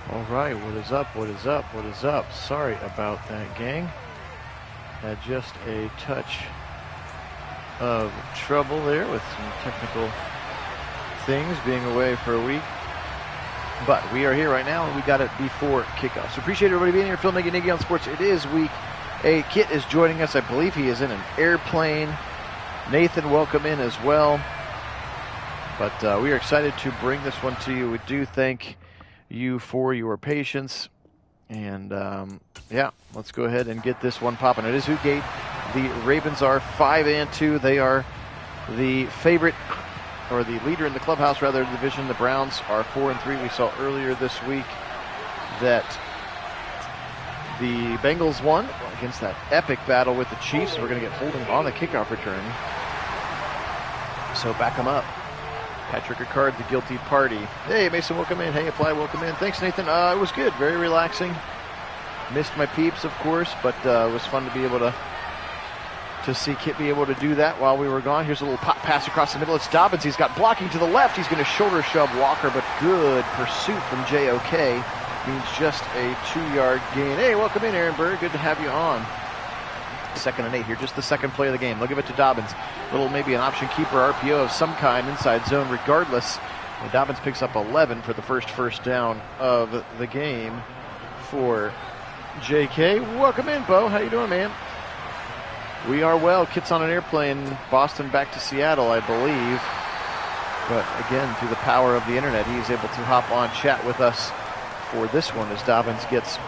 All right, what is up, what is up, what is up? Sorry about that, gang. Had just a touch of trouble there with some technical things, being away for a week. But we are here right now, and we got it before kickoff. So appreciate everybody being here. Phil Nagy on Sports. It is week 8. Kit is joining us. I believe he is in an airplane. Nathan, welcome in as well. But we are excited to bring this one to you. We do thank you for your patience. And, yeah, let's go ahead and get this one popping. It is Hootgate. The Ravens are 5-2. They are the favorite, or the leader in the clubhouse, rather, the division. The Browns are 4-3. We saw earlier this week that the Bengals won against that epic battle with the Chiefs. We're going to get holding on the kickoff return. So back them up. Patrick Ricard, the guilty party. Hey, Mason, welcome in. Hey, Apply, welcome in. Thanks, Nathan. It was good. Very relaxing. Missed my peeps, of course, but it was fun to be able to see Kit be able to do that while we were gone. Here's a little pop pass across the middle. It's Dobbins. He's got blocking to the left. He's going to shoulder shove Walker, but good pursuit from JOK. Means just a 2-yard gain. Hey, welcome in, Aaron Berg. Good to have you on. 2nd and 8 here. Just the second play of the game. Look at it to Dobbins. Little maybe an option keeper RPO of some kind inside zone regardless. And Dobbins picks up 11 for the first down of the game for JK. Welcome in, Bo. How you doing, man? We are well. Kit's on an airplane, Boston back to Seattle, I believe. But again, through the power of the internet, he's able to hop on, chat with us for this one as Dobbins gets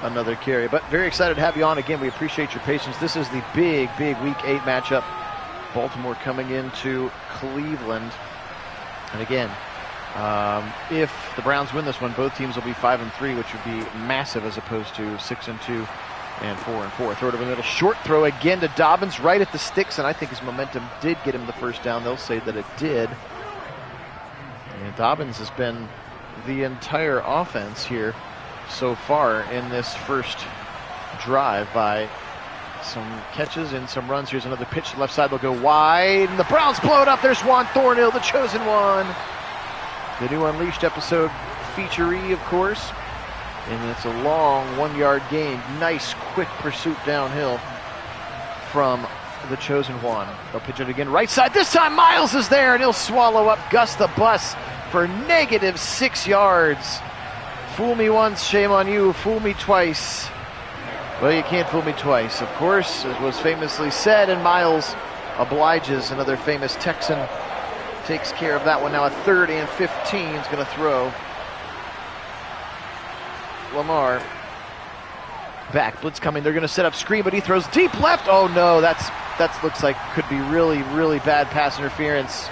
another carry. But very excited to have you on again. We appreciate your patience. This is the big week 8 matchup. Baltimore coming into Cleveland. And again, if the Browns win this one, both teams will be 5-3, which would be massive as opposed to 6-2 and 4-4. Throw it over the middle. Short throw again to Dobbins right at the sticks, and I think his momentum did get him the first down. They'll say that it did. And Dobbins has been the entire offense here so far in this first drive by some catches and some runs. Here's another pitch to the left side. They'll go wide, and the Browns blow it up. There's Juan Thornhill, the chosen one. The new Unleashed episode featuree, of course. And it's a long 1-yard gain. Nice, quick pursuit downhill from the chosen one. They'll pitch it again right side. This time Miles is there, and he'll swallow up Gus the Bus for -6 yards. Fool me once, shame on you. Fool me twice. Well, you can't fool me twice, of course, as was famously said, and Miles obliges. Another famous Texan takes care of that one. Now a 3rd and 15 is going to throw. Lamar back, blitz coming. They're going to set up screen, but he throws deep left. Oh no, that looks like could be really bad pass interference.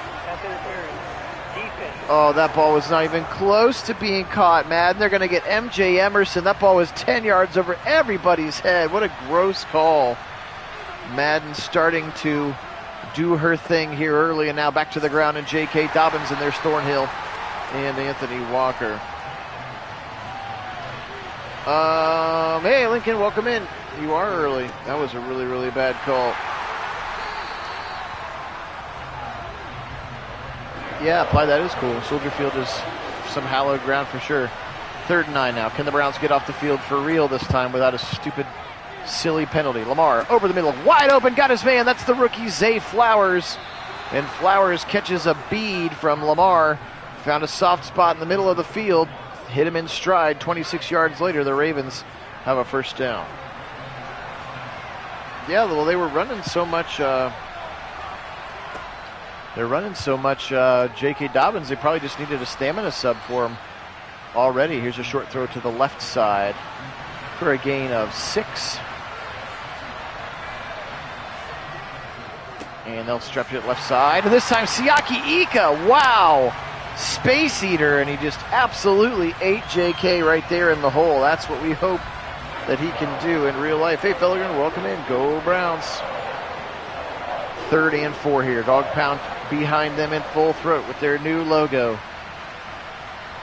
Oh, that ball was not even close to being caught, Madden. They're going to get MJ Emerson. That ball was 10 yards over everybody's head. What a gross call. Madden starting to do her thing here early, and now back to the ground, and J.K. Dobbins, and there's Thornhill and Anthony Walker. Hey, Lincoln, welcome in. You are early. That was a really bad call. Yeah, Apply, that is cool. Soldier Field is some hallowed ground for sure. 3rd and 9 now. Can the Browns get off the field for real this time without a stupid, silly penalty? Lamar over the middle, wide open, got his man. That's the rookie Zay Flowers. And Flowers catches a bead from Lamar. Found a soft spot in the middle of the field. Hit him in stride. 26 yards later, the Ravens have a first down. Yeah, well, they were running so much. They're running so much J.K. Dobbins, they probably just needed a stamina sub for him already. Here's a short throw to the left side for a gain of 6. And they'll stretch it left side. And this time, Siaki Ika, wow! Space Eater, and he just absolutely ate JK right there in the hole. That's what we hope that he can do in real life. Hey, Felligan, welcome in. Go Browns. 3rd and 4 here. Dog pound behind them in full throat with their new logo.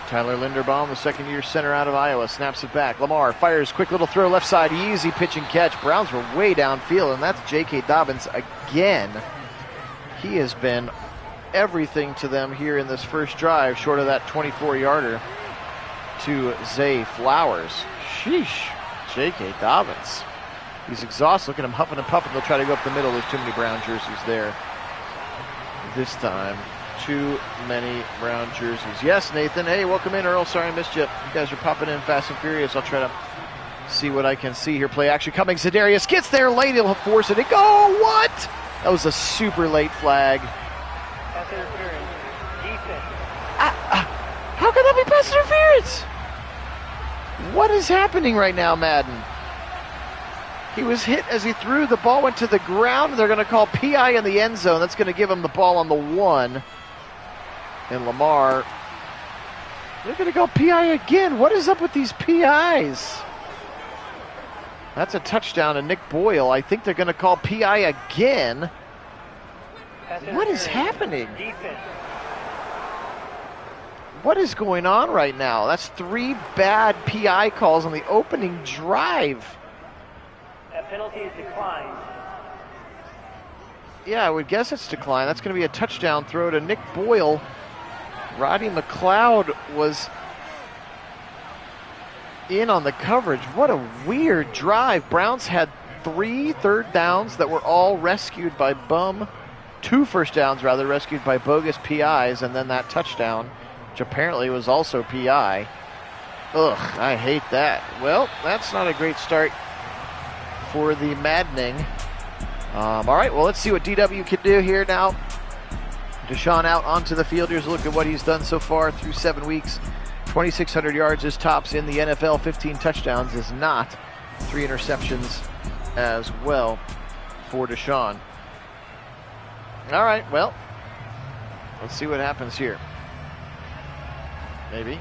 Tyler Linderbaum, the second-year center out of Iowa, snaps it back. Lamar fires, quick little throw left side, easy pitch and catch. Browns were way downfield, and that's J.K. Dobbins again. He has been everything to them here in this first drive, short of that 24-yarder. to Zay Flowers. Sheesh. J.K. Dobbins. He's exhausted. Look at him huffing and puffing. They'll try to go up the middle. There's too many Brown jerseys there. This time, too many Brown jerseys. Yes, Nathan. Hey, welcome in, Earl. Sorry I missed you. You guys are popping in fast and furious. I'll try to see what I can see here. Play action coming. Za'Darius gets there late. He'll force it to go. What? That was a super late flag. How can that be pass interference? What is happening right now, Madden? He was hit as he threw. The ball went to the ground. They're going to call PI in the end zone. That's going to give him the ball on the 1. And Lamar, they're going to go PI again. What is up with these PIs? That's a touchdown to Nick Boyle. I think they're going to call PI again. What is happening? What is going on right now? That's 3 bad PI calls on the opening drive. That penalty is declined. Yeah, I would guess it's declined. That's going to be a touchdown throw to Nick Boyle. Roddy McLeod was in on the coverage. What a weird drive. Browns had 3 third downs that were all rescued by 2 first downs rather, rescued by bogus PIs, and then that touchdown, which apparently was also PI. Ugh, I hate that. Well, that's not a great start for the maddening. All right, well, let's see what DW can do here now. Deshaun out onto the field. Here's a look at what he's done so far through 7 weeks. 2,600 yards is tops in the NFL. 15 touchdowns is not. 3 interceptions as well for Deshaun. All right, well, let's see what happens here. Maybe.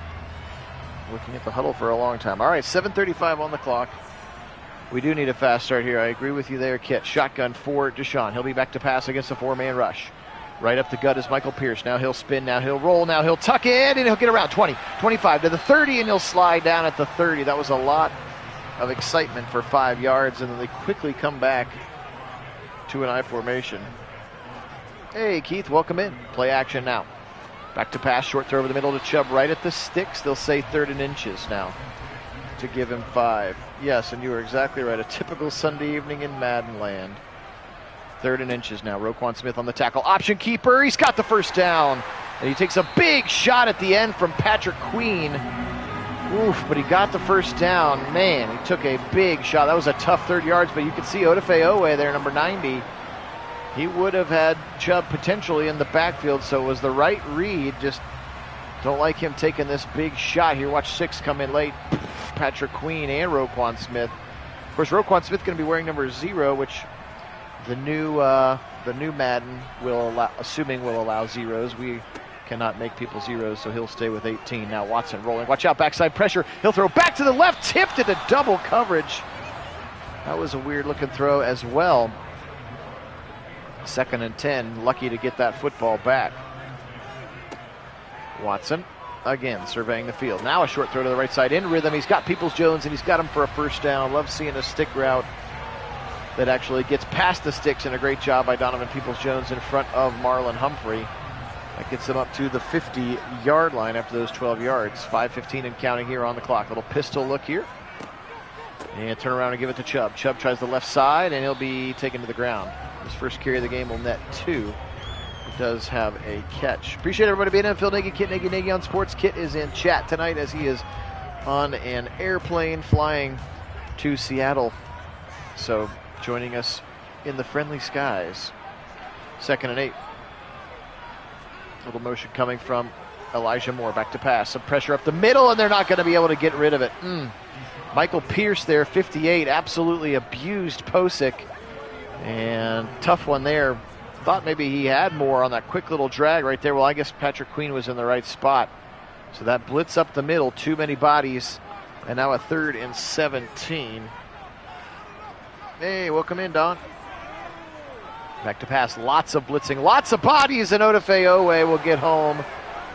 Looking at the huddle for a long time. All right, 7:35 on the clock. We do need a fast start here. I agree with you there, Kit. Shotgun for Deshaun. He'll be back to pass against a 4-man rush. Right up the gut is Michael Pierce. Now he'll spin. Now he'll roll. Now he'll tuck in, and he'll get around 20, 25 to the 30, and he'll slide down at the 30. That was a lot of excitement for 5 yards, and then they quickly come back to an I formation. Hey, Keith, welcome in. Play action now. Back to pass. Short throw over the middle to Chubb right at the sticks. They'll say 3rd and inches now to give him 5. Yes, and you were exactly right. A typical Sunday evening in Madden land. 3rd and inches now. Roquan Smith on the tackle. Option keeper. He's got the first down. And he takes a big shot at the end from Patrick Queen. Oof, but he got the first down. Man, he took a big shot. That was a tough 30 yards, but you can see Odafe Owe there, number 90. He would have had Chubb potentially in the backfield, so it was the right read. Just don't like him taking this big shot here. Watch 6 come in late. Patrick Queen and Roquan Smith. Of course, Roquan Smith going to be wearing number 0, which the new Madden will allow, assuming will allow zeros. We cannot make people zeros, so he'll stay with 18. Now Watson rolling. Watch out, backside pressure. He'll throw back to the left, tipped into double coverage. That was a weird looking throw as well. 2nd and 10, lucky to get that football back. Watson again surveying the field. Now a short throw to the right side in rhythm. He's got Peoples-Jones and he's got him for a first down. Love seeing a stick route that actually gets past the sticks, and a great job by Donovan Peoples-Jones in front of Marlon Humphrey. That gets them up to the 50-yard line after those 12 yards. 5:15 and counting here on the clock. Little pistol look here. And turn around and give it to Chubb. Chubb tries the left side, and he'll be taken to the ground. His first carry of the game will net 2. He does have a catch. Appreciate everybody being in. Phil Nagy, Kit Nagy on Sports. Kit is in chat tonight as he is on an airplane flying to Seattle. So joining us in the friendly skies. 2nd and 8. Little motion coming from Elijah Moore. Back to pass. Some pressure up the middle, and they're not going to be able to get rid of it. Michael Pierce there, 58. Absolutely abused Posick. And tough one there. Thought maybe he had more on that quick little drag right there. Well, I guess Patrick Queen was in the right spot. So that blitz up the middle. Too many bodies. And now a 3rd and 17. Hey, welcome in, Don. Back to pass. Lots of blitzing. Lots of bodies, and Odafe Owe will get home.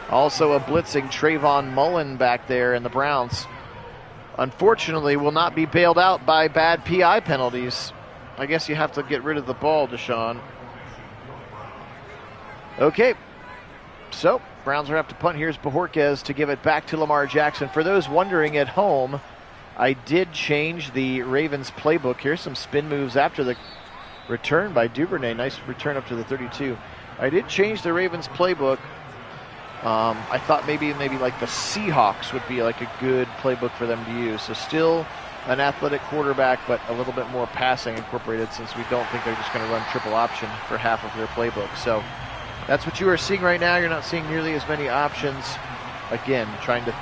Also a blitzing Trayvon Mullen back there, and the Browns, unfortunately, will not be bailed out by bad PI penalties. I guess you have to get rid of the ball, Deshaun. Okay. So, Browns are going to have to punt. Here's Bojorquez to give it back to Lamar Jackson. For those wondering at home, I did change the Ravens playbook. Here's some spin moves after the return by Duvernay. Nice return up to the 32. I did change the Ravens playbook. I thought maybe like the Seahawks would be like a good playbook for them to use. So still an athletic quarterback, but a little bit more passing incorporated, since we don't think they're just going to run triple option for half of their playbook. So that's what you are seeing right now. You're not seeing nearly as many options. Again, trying to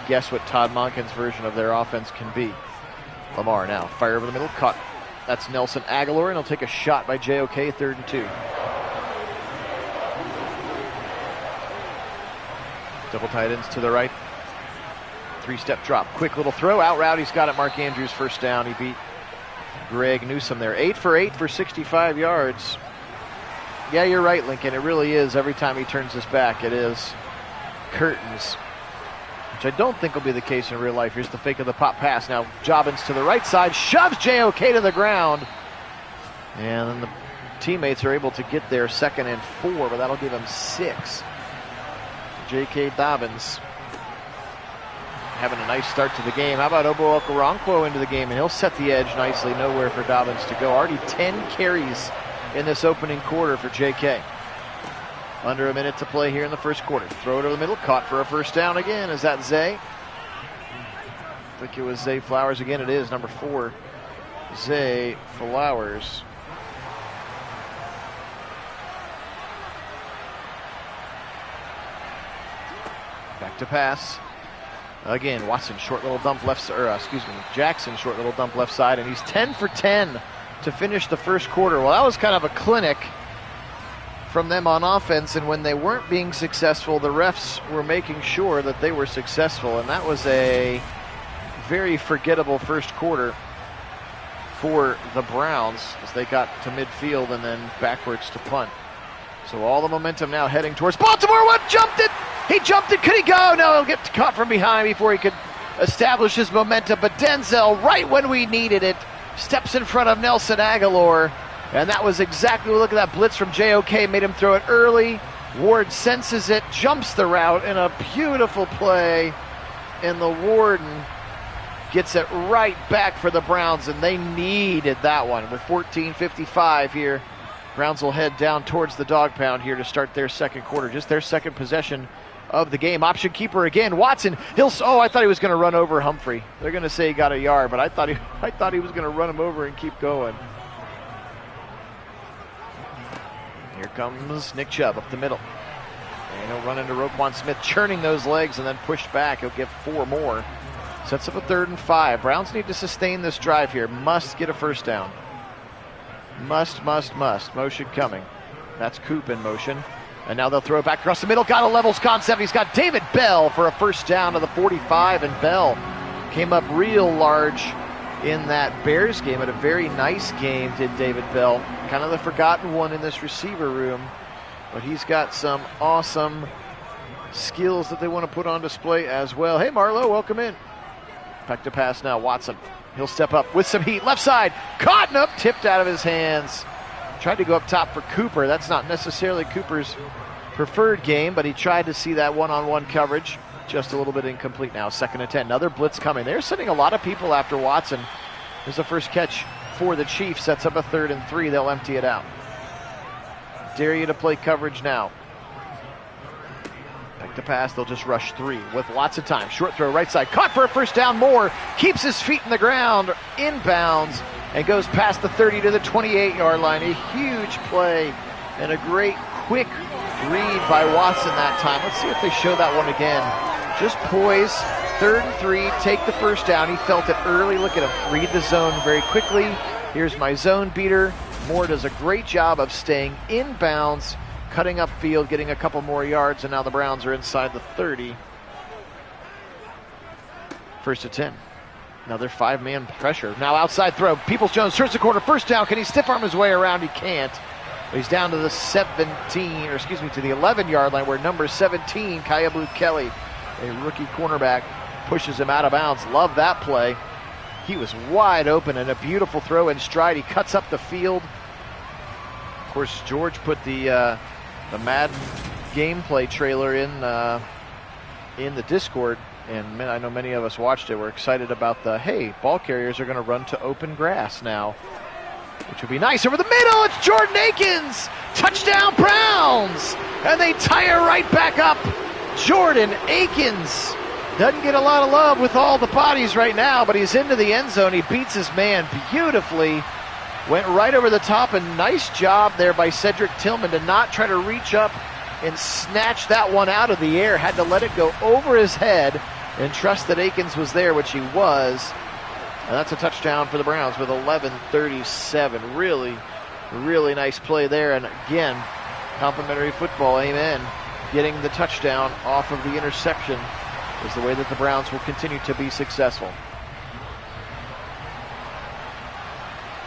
guess what Todd Monken's version of their offense can be. Lamar now, fire over the middle, cut. That's Nelson Aguilar, and he'll take a shot by JOK, 3rd and 2. Double tight ends to the right. 3-step drop, quick little throw, out route, he's got it. Mark Andrews, first down. He beat Greg Newsome there. 8 for 8 for 65 yards. Yeah, you're right, Lincoln. It really is. Every time he turns his back, it is curtains, which I don't think will be the case in real life. Here's the fake of the pop pass. Now Jobbins to the right side, shoves JOK to the ground. And then the teammates are able to get there, 2nd and 4, but that'll give him 6. J.K. Dobbins having a nice start to the game. How about Obo Okoronkwo into the game? And he'll set the edge nicely. Nowhere for Dobbins to go. Already 10 carries in this opening quarter for J.K. Under a minute to play here in the first quarter. Throw it over the middle. Caught for a first down again. Is that Zay? I think it was Zay Flowers again. It is number 4. Zay Flowers. Back to pass. Again, Watson, short little dump left side, Jackson, short little dump left side, and he's 10 for 10 to finish the first quarter. Well, that was kind of a clinic from them on offense, and when they weren't being successful, the refs were making sure that they were successful, and that was a very forgettable first quarter for the Browns as they got to midfield and then backwards to punt. So all the momentum now heading towards Baltimore. What jumped it? He jumped it. Could he go? No, he'll get caught from behind before he could establish his momentum. But Denzel, right when we needed it, steps in front of Nelson Aguilar. And that was exactly, look at that blitz from JOK, made him throw it early. Ward senses it, jumps the route in a beautiful play. And the Warden gets it right back for the Browns, and they needed that one. With 14:55 here, Browns will head down towards the dog pound here to start their second quarter, just their second possession of the game. Option keeper again, Watson. I thought he was going to run over Humphrey. They're going to say he got a yard, but I thought he was going to run him over and keep going. Here comes Nick Chubb up the middle. And he'll run into Roquan Smith, churning those legs and then pushed back. He'll get 4 more. Sets up a 3rd and 5. Browns need to sustain this drive here. Must get a first down. Must. Motion coming. That's Coop in motion. And now they'll throw it back across the middle. Got a levels concept. He's got David Bell for a first down to the 45. And Bell came up real large in that Bears game. Had a very nice game, did David Bell. Kind of the forgotten one in this receiver room. But he's got some awesome skills that they want to put on display as well. Hey, Marlowe, welcome in. Back to pass now. Watson. He'll step up with some heat. Left side. Caught up. Tipped out of his hands. Tried to go up top for Cooper. That's not necessarily Cooper's preferred game, but he tried to see that one-on-one coverage. Just a little bit incomplete now. 2nd and 10. Another blitz coming. They're sending a lot of people after Watson. There's the first catch for the Chiefs. Sets up a 3rd and 3. They'll empty it out. Dare you to play coverage now. Back to pass. They'll just rush 3 with lots of time. Short throw right side. Caught for a first down. Moore keeps his feet in the ground. Inbounds. And goes past the 30 to the 28-yard line. A huge play and a great quick read by Watson that time. Let's see if they show that one again. Just poise, 3rd and 3, take the first down. He felt it early. Look at him, read the zone very quickly. Here's my zone beater. Moore does a great job of staying inbounds, cutting upfield, getting a couple more yards, and now the Browns are inside the 30. 1st and 10. Another 5-man pressure. Now outside throw. Peoples-Jones turns the corner. First down. Can he stiff arm his way around? He can't. He's down to the 11-yard line where number 17, Kyabu Kelly, a rookie cornerback, pushes him out of bounds. Love that play. He was wide open and a beautiful throw in stride. He cuts up the field. Of course, George put the Madden gameplay trailer in the Discord, and I know many of us watched it. We're excited about the, hey, ball carriers are going to run to open grass now, which would be nice. Over the middle, it's Jordan Akins. Touchdown Browns! And they tie it right back up. Jordan Akins doesn't get a lot of love with all the bodies right now, but he's into the end zone. He beats his man beautifully. Went right over the top, and nice job there by Cedric Tillman to not try to reach up and snatch that one out of the air. Had to let it go over his head and trust that Akins was there, which he was. And that's a touchdown for the Browns with 11:37. Really, really nice play there. And again, complimentary football, amen. Getting the touchdown off of the interception is the way that the Browns will continue to be successful.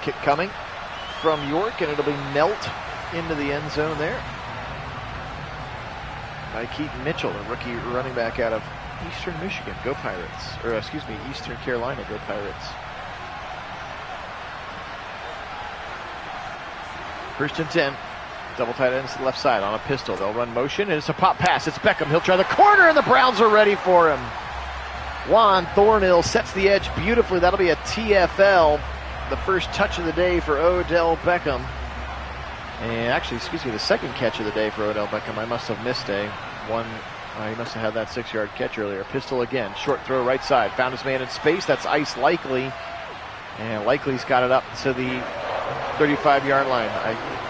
Kick coming from York, and it'll be knelt into the end zone there by Keaton Mitchell, a rookie running back out of Eastern Michigan. Go Pirates. Or excuse me, Eastern Carolina. Go Pirates. First and 10. Double tight ends to the left side on a pistol. They'll run motion, and it's a pop pass. It's Beckham. He'll try the corner, and the Browns are ready for him. Juan Thornhill sets the edge beautifully. That'll be a TFL. The first touch of the day for Odell Beckham. And actually, excuse me, the second catch of the day for Odell Beckham. I must have missed one. He must have had that 6-yard catch earlier. Pistol again. Short throw right side. Found his man in space. That's Ice Likely. And Likely's got it up to the 35-yard line.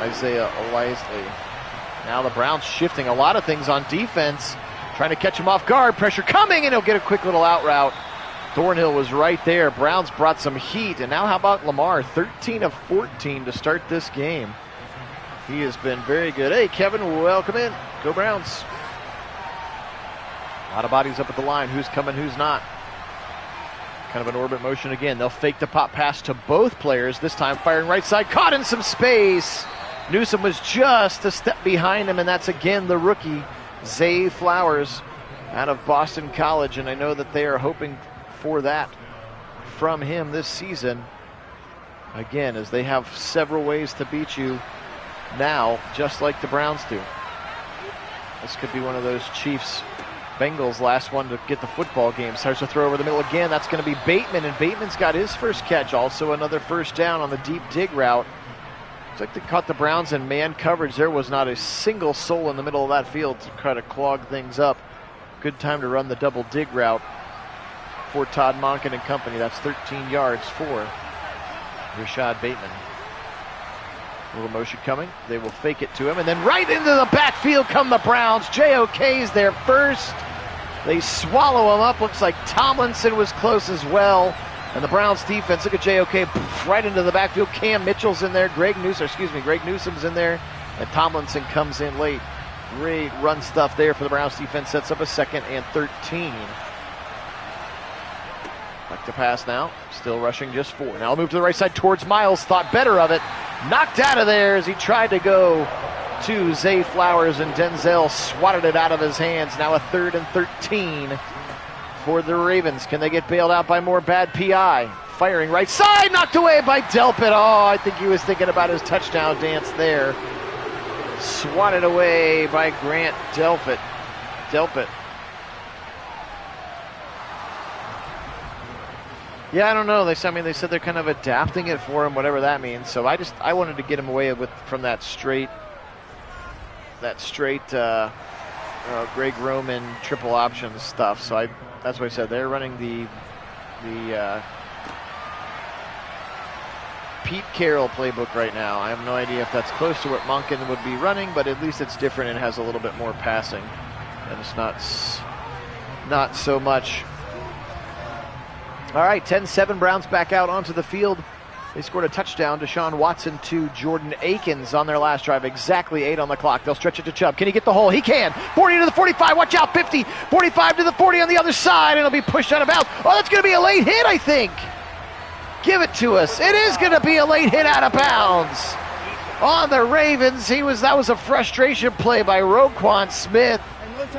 Isaiah Wisely. Now the Browns shifting a lot of things on defense. Trying to catch him off guard. Pressure coming, and he'll get a quick little out route. Thornhill was right there. Browns brought some heat. And now how about Lamar? 13 of 14 to start this game. He has been very good. Hey, Kevin, welcome in. Go Browns. A lot of bodies up at the line. Who's coming, who's not. Kind of an orbit motion again. They'll fake the pop pass to both players. This time firing right side. Caught in some space. Newsom was just a step behind him, and that's again the rookie, Zay Flowers, out of Boston College. And I know that they are hoping for that from him this season. Again, as they have several ways to beat you now, just like the Browns do. This could be one of those Chiefs-Bengals last one to get the football game. Starts to throw over the middle again. That's going to be Bateman, and Bateman's got his first catch. Also another first down on the deep dig route. Looks like they caught the Browns in man coverage. There was not a single soul in the middle of that field to try to clog things up. Good time to run the double dig route for Todd Monken and company. That's 13 yards for Rashad Bateman. A little motion coming. They will fake it to him, and then right into the backfield come the Browns. JOK's there first. They swallow him up. Looks like Tomlinson was close as well. And the Browns defense, look at JOK, right into the backfield. Cam Mitchell's in there. Greg Newsom's in there. And Tomlinson comes in late. Great run stuff there for the Browns defense. Sets up a 2nd and 13. Back to pass now. Still rushing just 4. Now I'll move to the right side towards Miles. Thought better of it. Knocked out of there as he tried to go to Zay Flowers, and Denzel swatted it out of his hands. Now a 3rd and 13 for the Ravens. Can they get bailed out by more bad PI? Firing right side, knocked away by Delpit. Oh, I think he was thinking about his touchdown dance there. Swatted away by Grant Delpit. Yeah, I don't know. They said they're kind of adapting it for him, whatever that means. So I wanted to get him away from that straight Greg Roman triple option stuff. So that's what I said. They're running the Pete Carroll playbook right now. I have no idea if that's close to what Monken would be running, but at least it's different and has a little bit more passing, and it's not so much. All right, 10-7, Browns back out onto the field. They scored a touchdown. Deshaun Watson to Jordan Akins on their last drive. Exactly 8 on the clock. They'll stretch it to Chubb. Can he get the hole? He can. 40 to the 45. Watch out. 50. 45 to the 40 on the other side. And it'll be pushed out of bounds. Oh, that's going to be a late hit, I think. Give it to us. It is going to be a late hit out of bounds on the Ravens. That was a frustration play by Roquan Smith.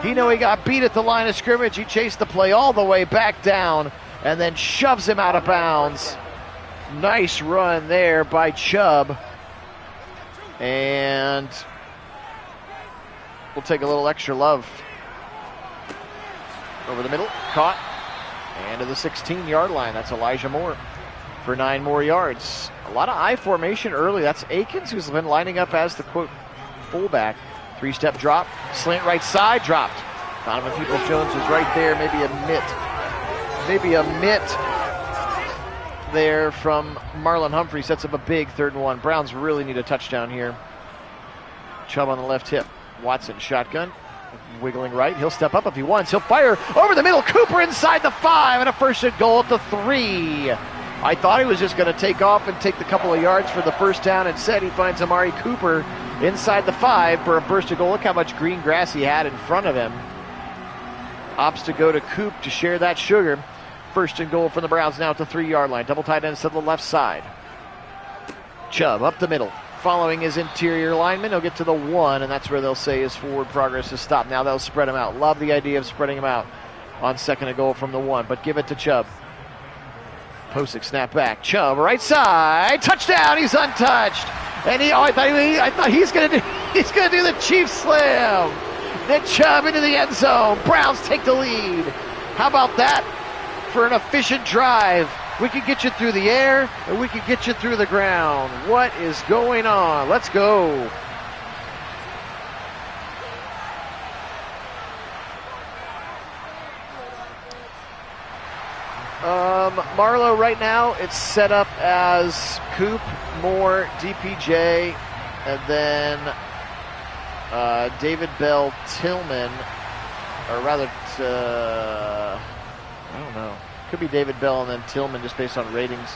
He got beat at the line of scrimmage. He chased the play all the way back down and then shoves him out of bounds. Nice run there by Chubb. And will take a little extra love. Over the middle, caught, and to the 16-yard line. That's Elijah Moore for 9 more yards. A lot of I formation early. That's Akins, who's been lining up as the, quote, fullback. 3-step drop, slant right side, dropped. Donovan Peoples-Jones was right there, maybe a mitt there from Marlon Humphrey. Sets up a big 3rd and 1. Browns really need a touchdown here. Chubb on the left hip. Watson, shotgun, wiggling right. He'll step up if he wants. He'll fire over the middle. Cooper inside the 5, and a 1st and goal at the 3. I thought he was just going to take off and take the couple of yards for the 1st down. Instead, he finds Amari Cooper inside the 5 for a 1st and goal. Look how much green grass he had in front of him. Opts to go to Coop to share that sugar. 1st and goal from the Browns now at the 3-yard line. Double tight ends to the left side. Chubb up the middle. Following his interior lineman, he'll get to the 1, and that's where they'll say his forward progress is stopped. Now they'll spread him out. Love the idea of spreading him out on 2nd and goal from the 1, but give it to Chubb. Posick snap back. Chubb right side. Touchdown. He's untouched. And I thought he's gonna do the Chiefs slam. Then Chubb into the end zone. Browns take the lead. How about that for an efficient drive? We could get you through the air, or we could get you through the ground. What is going on? Let's go. Marlowe right now, it's set up as Coop, Moore, DPJ, and then David Bell, Tillman, or rather, I don't know. Could be David Bell and then Tillman just based on ratings.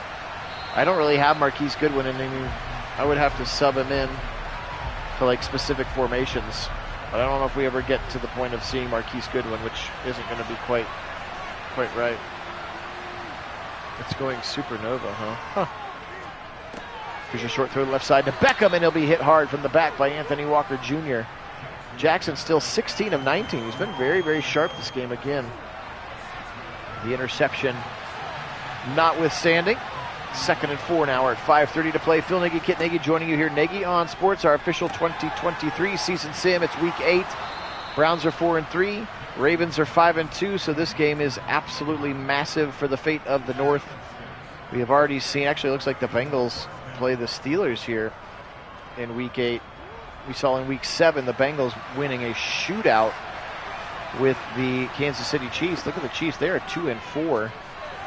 I don't really have Marquise Goodwin in any. I would have to sub him in for like specific formations. But I don't know if we ever get to the point of seeing Marquise Goodwin, which isn't going to be quite right. It's going supernova, huh? Here's a short throw to the left side to Beckham, and he'll be hit hard from the back by Anthony Walker Jr. Jackson still 16 of 19. He's been very, very sharp this game again. The interception notwithstanding. 2nd and 4 now. We're at 5:30 to play. Phil Nagy, Kit Nagy joining you here. Nagy on Sports, our official 2023 season sim. It's week 8. Browns are 4-3. Ravens are 5-2. So this game is absolutely massive for the fate of the North. We have already seen, actually it looks like the Bengals play the Steelers here in week 8. We saw in week 7 the Bengals winning a shootout with the Kansas City Chiefs. Look at the Chiefs. They're 2-4.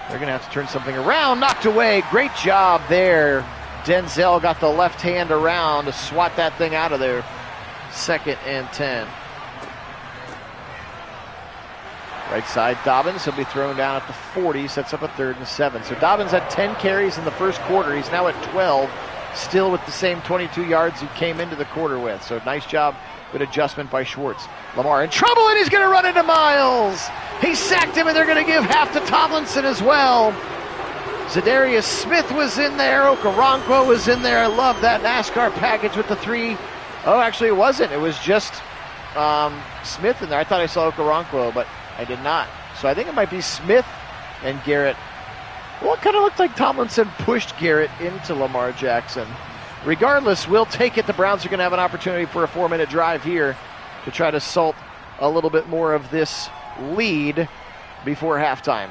They're going to have to turn something around. Knocked away. Great job there. Denzel got the left hand around to swat that thing out of there. 2nd and 10. Right side, Dobbins. He'll be thrown down at the 40. Sets up a 3rd and 7. So Dobbins had 10 carries in the first quarter. He's now at 12. Still with the same 22 yards he came into the quarter with. So nice job. Good adjustment by Schwartz. Lamar in trouble, and he's going to run into Miles. He sacked him, and they're going to give half to Tomlinson as well. Za'Darius Smith was in there. Okoronkwo was in there. I love that NASCAR package with the 3. Oh, actually, it wasn't. It was just Smith in there. I thought I saw Okoronkwo, but I did not. So I think it might be Smith and Garrett. Well, it kind of looked like Tomlinson pushed Garrett into Lamar Jackson. Regardless, we'll take it. The Browns are going to have an opportunity for a 4-minute drive here to try to salt a little bit more of this lead before halftime.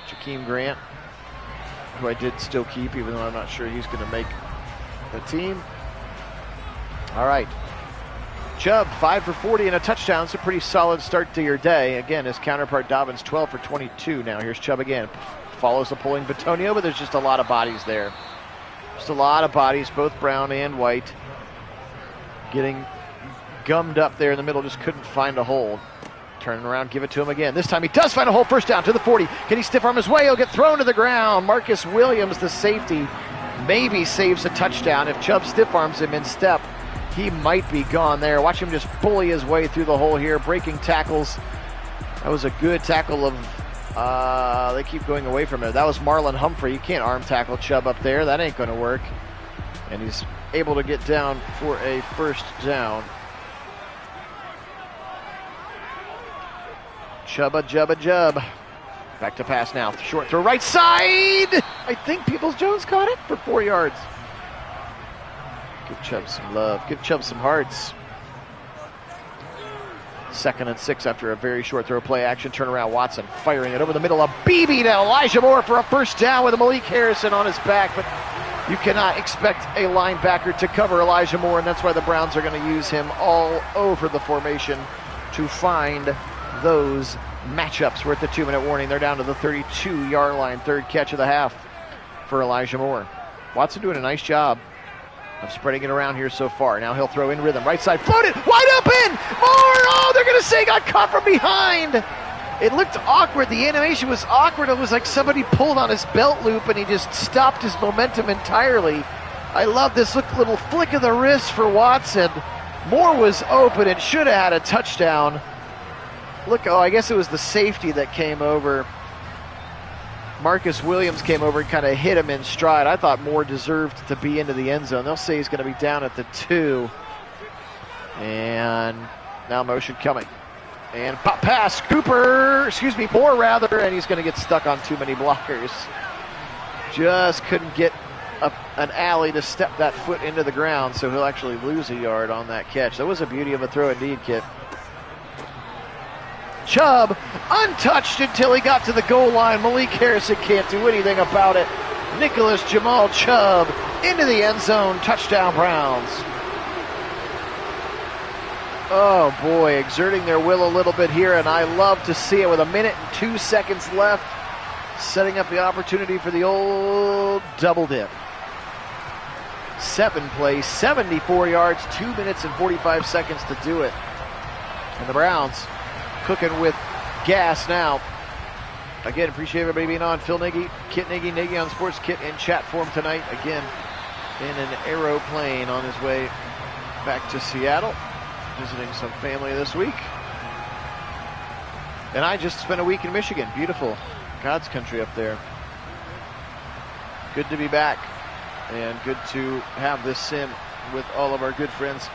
Jakeem Grant, who I did still keep, even though I'm not sure he's going to make the team. All right. Chubb, 5 for 40 and a touchdown. It's a pretty solid start to your day. Again, his counterpart Dobbins, 12 for 22. Now here's Chubb again. Follows the pulling Batonio, but there's just a lot of bodies there. Just a lot of bodies, both brown and white. Getting gummed up there in the middle, just couldn't find a hole. Turning around, give it to him again. This time he does find a hole, 1st down to the 40. Can he stiff arm his way? He'll get thrown to the ground. Marcus Williams, the safety, maybe saves a touchdown. If Chubb stiff arms him in step, he might be gone there. Watch him just bully his way through the hole here, breaking tackles. That was a good tackle of, they keep going away from it. That was Marlon Humphrey. You can't arm tackle Chubb up there. That ain't going to work. And he's able to get down for a 1st down. Chubb. Back to pass now. Short throw right side. I think Peoples-Jones caught it for 4 yards. Give Chubb some love. Give Chubb some hearts. 2nd and 6 after a very short throw play action. Turnaround Watson firing it over the middle. A BB to Elijah Moore for a first down with Malik Harrison on his back. But you cannot expect a linebacker to cover Elijah Moore, and that's why the Browns are going to use him all over the formation to find those matchups. We're at the 2-minute warning. They're down to the 32-yard line. 3rd catch of the half for Elijah Moore. Watson doing a nice job of spreading it around here so far. Now he'll throw in rhythm. Right side floated. Wide open. Moore. Oh, they're going to say got caught from behind. It looked awkward. The animation was awkward. It was like somebody pulled on his belt loop and he just stopped his momentum entirely. I love this little flick of the wrist for Watson. Moore was open and should have had a touchdown. Look, I guess it was the safety that came over. Marcus Williams came over and kind of hit him in stride. I thought Moore deserved to be into the end zone. They'll say he's going to be down at the 2. And now motion coming. And pop pass, Moore rather, and he's going to get stuck on too many blockers. Just couldn't get an alley to step that foot into the ground, so he'll actually lose a yard on that catch. That was a beauty of a throw indeed, Kit. Chubb, untouched until he got to the goal line. Malik Harrison can't do anything about it. Nicholas Jamal Chubb into the end zone. Touchdown, Browns. Oh boy, exerting their will a little bit here, and I love to see it with 1 minute and 2 seconds left. Setting up the opportunity for the old double dip. 7 plays, 74 yards, 2 minutes and 45 seconds to do it. And the Browns cooking with gas now. Again, appreciate everybody being on. Phil Nagy, Kit Nagy on Sports Kit in chat form tonight. Again, in an aeroplane on his way back to Seattle, visiting some family this week. And I just spent a week in Michigan. Beautiful. God's country up there. Good to be back. And good to have this sim with all of our good friends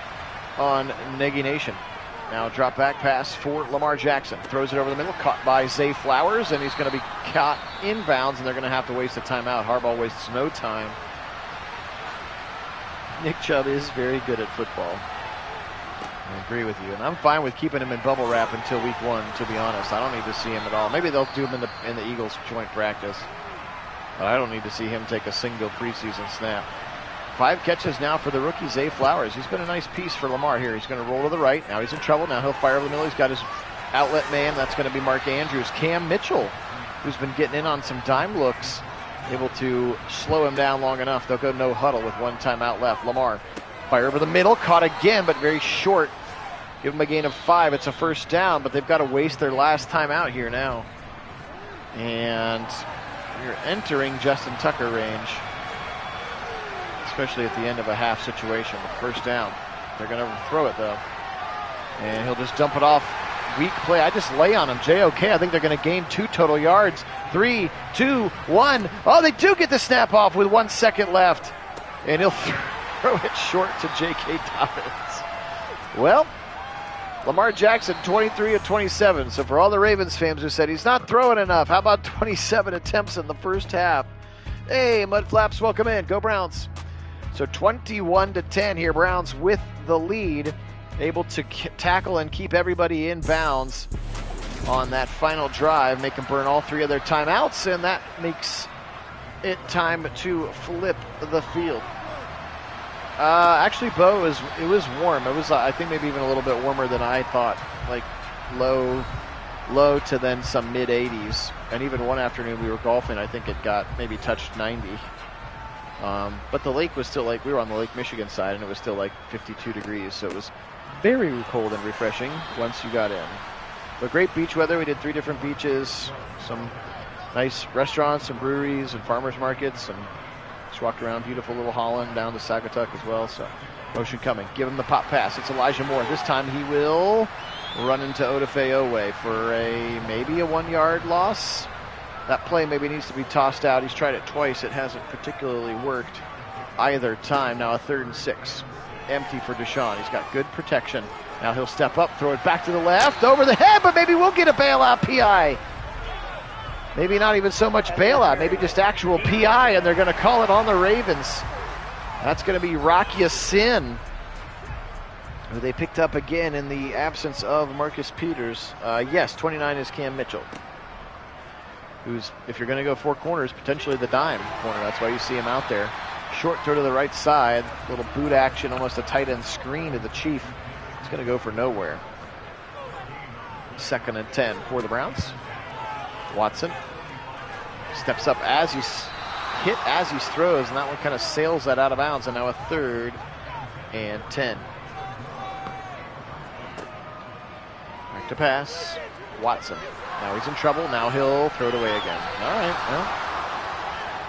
on Nagy Nation. Now drop back pass for Lamar Jackson. Throws it over the middle, caught by Zay Flowers, and he's going to be caught inbounds, and they're going to have to waste a timeout. Harbaugh wastes no time. Nick Chubb is very good at football. I agree with you, and I'm fine with keeping him in bubble wrap until week 1, to be honest. I don't need to see him at all. Maybe they'll do him in the Eagles joint practice, but I don't need to see him take a single preseason snap. 5 catches now for the rookie, Zay Flowers. He's been a nice piece for Lamar here. He's going to roll to the right. Now he's in trouble. Now he'll fire over the middle. He's got his outlet man. That's going to be Mark Andrews. Cam Mitchell, who's been getting in on some dime looks, able to slow him down long enough. They'll go no huddle with 1 timeout left. Lamar, fire over the middle. Caught again, but very short. Give them a gain of 5. It's a first down, but they've got to waste their last timeout here now. And you're entering Justin Tucker range, especially at the end of a half situation. The first down. They're going to throw it, though. And he'll just dump it off. Weak play. I just lay on him. JOK. I think they're going to gain 2 total yards. 3, 2, 1. Oh, they do get the snap off with 1 second left. And he'll throw it short to J.K. Dobbins. Well, Lamar Jackson, 23 of 27. So for all the Ravens fans who said he's not throwing enough, how about 27 attempts in the first half? Hey, Mudflaps, welcome in. Go Browns. So 21-10 here. Browns with the lead, able to tackle and keep everybody in bounds on that final drive, make them burn all 3 of their timeouts, and that makes it time to flip the field. Actually, Bo, it was warm. It was, I think, maybe even a little bit warmer than I thought, like low to then some mid-80s. And even one afternoon we were golfing, I think it got maybe touched 90. But the lake was still like, we were on the Lake Michigan side, and it was still like 52 degrees. So it was very cold and refreshing once you got in. But great beach weather. We did 3 different beaches, some nice restaurants, some breweries, and farmers markets, and just walked around beautiful little Holland down to Saugatuck as well. So motion coming. Give him the pop pass. It's Elijah Moore. This time he will run into Odafe Owe for maybe a 1-yard loss. That play maybe needs to be tossed out. He's tried it twice. It hasn't particularly worked either time. Now a 3rd and 6. Empty for Deshaun. He's got good protection. Now he'll step up, throw it back to the left, over the head, but maybe we'll get a bailout PI. Maybe not even so much bailout, maybe just actual PI, and they're going to call it on the Ravens. That's going to be Rocky Sin. who they picked up again in the absence of Marcus Peters. Yes, 29 is Cam Mitchell, who's, if you're going to go four corners, potentially the dime corner. That's why you see him out there. Short throw to the right side, little boot action, almost a tight end screen to the Chief. It's going to go for nowhere. 2nd and 10 for the Browns. Watson steps up as he's hit as he throws, and that one kind of sails that out of bounds, and now a 3rd and 10. Back to pass. Watson. Now he's in trouble. Now he'll throw it away again. All right. Well,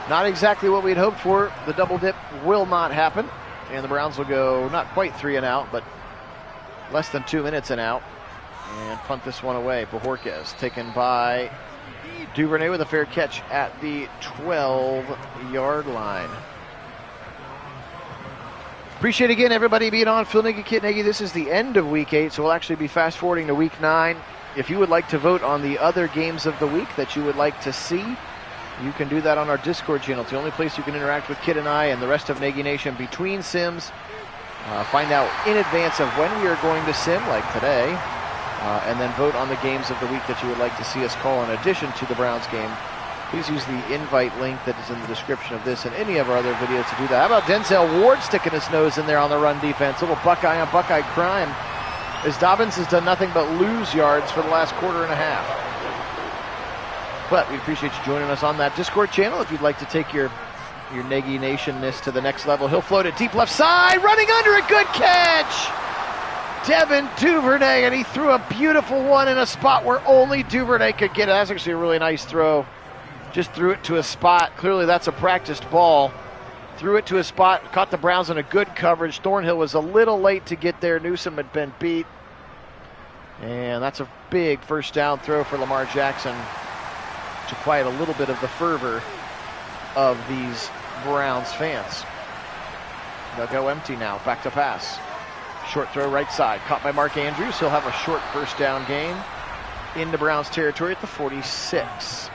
not exactly what we'd hoped for. The double dip will not happen, and the Browns will go not quite 3 and out, but less than 2 minutes and out, and punt this one away. Bojorquez taken by Duvernay with a fair catch at the 12-yard line. Appreciate again everybody being on. Phil Nagy, Kit Nagy. This is the end of Week 8, so we'll actually be fast forwarding to Week 9. If you would like to vote on the other games of the week that you would like to see, you can do that on our Discord channel. It's the only place you can interact with Kit and I and the rest of Nagy Nation between sims. Find out in advance of when we are going to sim, like today, and then vote on the games of the week that you would like to see us call in addition to the Browns game. Please use the invite link that is in the description of this and any of our other videos to do that. How about Denzel Ward sticking his nose in there on the run defense? A little Buckeye on Buckeye crime, as Dobbins has done nothing but lose yards for the last quarter and a half. But we appreciate you joining us on that Discord channel. If you'd like to take your Nagy Nation-ness to the next level, he'll float it deep left side, running under a good catch! Devin Duvernay, and he threw a beautiful one in a spot where only Duvernay could get it. That's actually a really nice throw. Just threw it to a spot. Clearly that's a practiced ball. Threw it to a spot, caught the Browns in a good coverage. Thornhill was a little late to get there. Newsome had been beat. And that's a big first down throw for Lamar Jackson to quiet a little bit of the fervor of these Browns fans. They'll go empty now. Back to pass. Short throw right side. Caught by Mark Andrews. He'll have a short first down gain into Browns territory at the 46.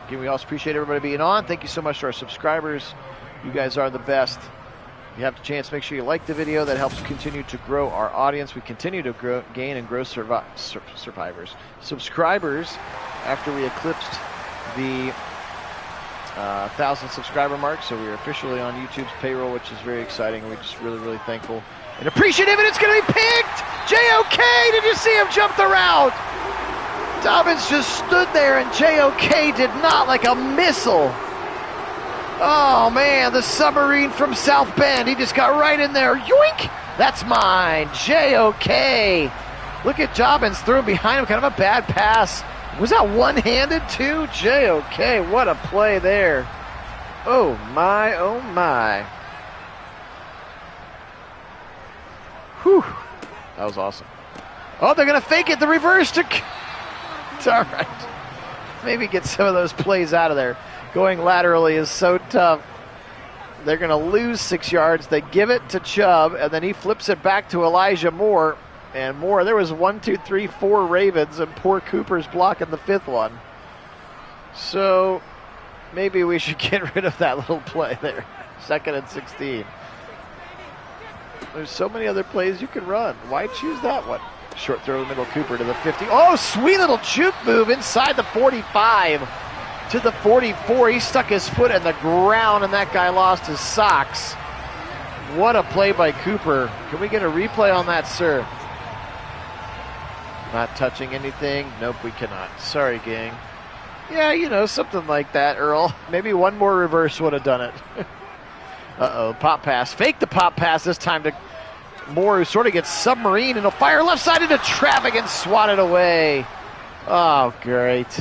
Again, we also appreciate everybody being on. Thank you so much to our subscribers. You guys are the best. If you have the chance, make sure you like the video. That helps continue to grow our audience. We continue to gain and grow subscribers after we eclipsed the 1,000 subscriber mark. So we are officially on YouTube's payroll, which is very exciting. We're just really, really thankful and appreciative. And it's going to be picked. JOK, did you see him jump the route? Dobbins just stood there, and JOK did not, like a missile. Oh, man, the submarine from South Bend. He just got right in there. Yoink! That's mine. JOK. Look at Dobbins threw behind him. Kind of a bad pass. Was that one-handed, too? JOK, what a play there. Oh, my, oh, my. Whew. That was awesome. Oh, they're going to fake it. The reverse to... It's all right. Maybe get some of those plays out of there. Going laterally is so tough. They're going to lose 6 yards. They give it to Chubb, and then he flips it back to Elijah Moore. And Moore, there was 1, 2, 3, 4 Ravens, and poor Cooper's blocking the 5th one. So maybe we should get rid of that little play there. 2nd and 16. There's so many other plays you can run. Why choose that one? Short throw in the middle, Cooper to the 50. Oh, sweet little juke move inside the 45 to the 44. He stuck his foot in the ground, and that guy lost his socks. What a play by Cooper. Can we get a replay on that, sir? Not touching anything? Nope, we cannot. Sorry, gang. Yeah, you know, something like that, Earl. Maybe one more reverse would have done it. Uh-oh, pop pass. Fake the pop pass this time to Moore, who sort of gets submarine, and he'll fire left side into traffic and swat it away. Oh, great.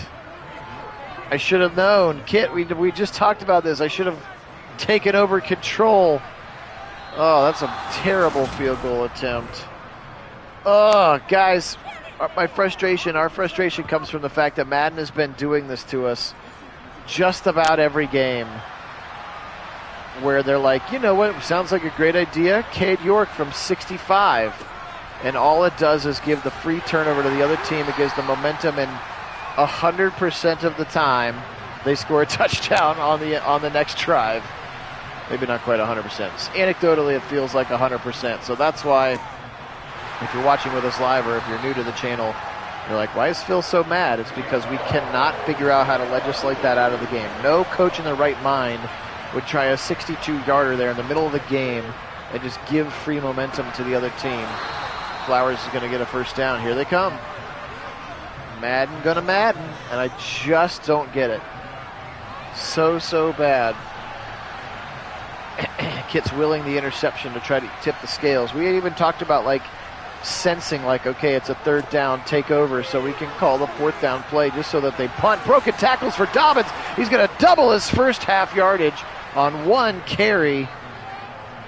I should have known. Kit, we just talked about this. I should have taken over control. Oh, that's a terrible field goal attempt. Oh, guys, our frustration comes from the fact that Madden has been doing this to us just about every game, where they're like, you know what, sounds like a great idea, Cade York from 65. And all it does is give the free turnover to the other team. It gives the momentum, and 100% of the time, they score a touchdown on the next drive. Maybe not quite 100%. Anecdotally, it feels like 100%. So that's why, if you're watching with us live or if you're new to the channel, you're like, why is Phil so mad? It's because we cannot figure out how to legislate that out of the game. No coach in their right mind would try a 62-yarder there in the middle of the game and just give free momentum to the other team. Flowers is going to get a first down. Here they come. Madden gonna Madden, and I just don't get it. So bad. Kit's willing the interception to try to tip the scales. We even talked about like sensing like, okay, it's a third down, take over, so we can call the fourth down play just so that they punt. Broken tackles for Dobbins. He's going to double his first half yardage on one carry.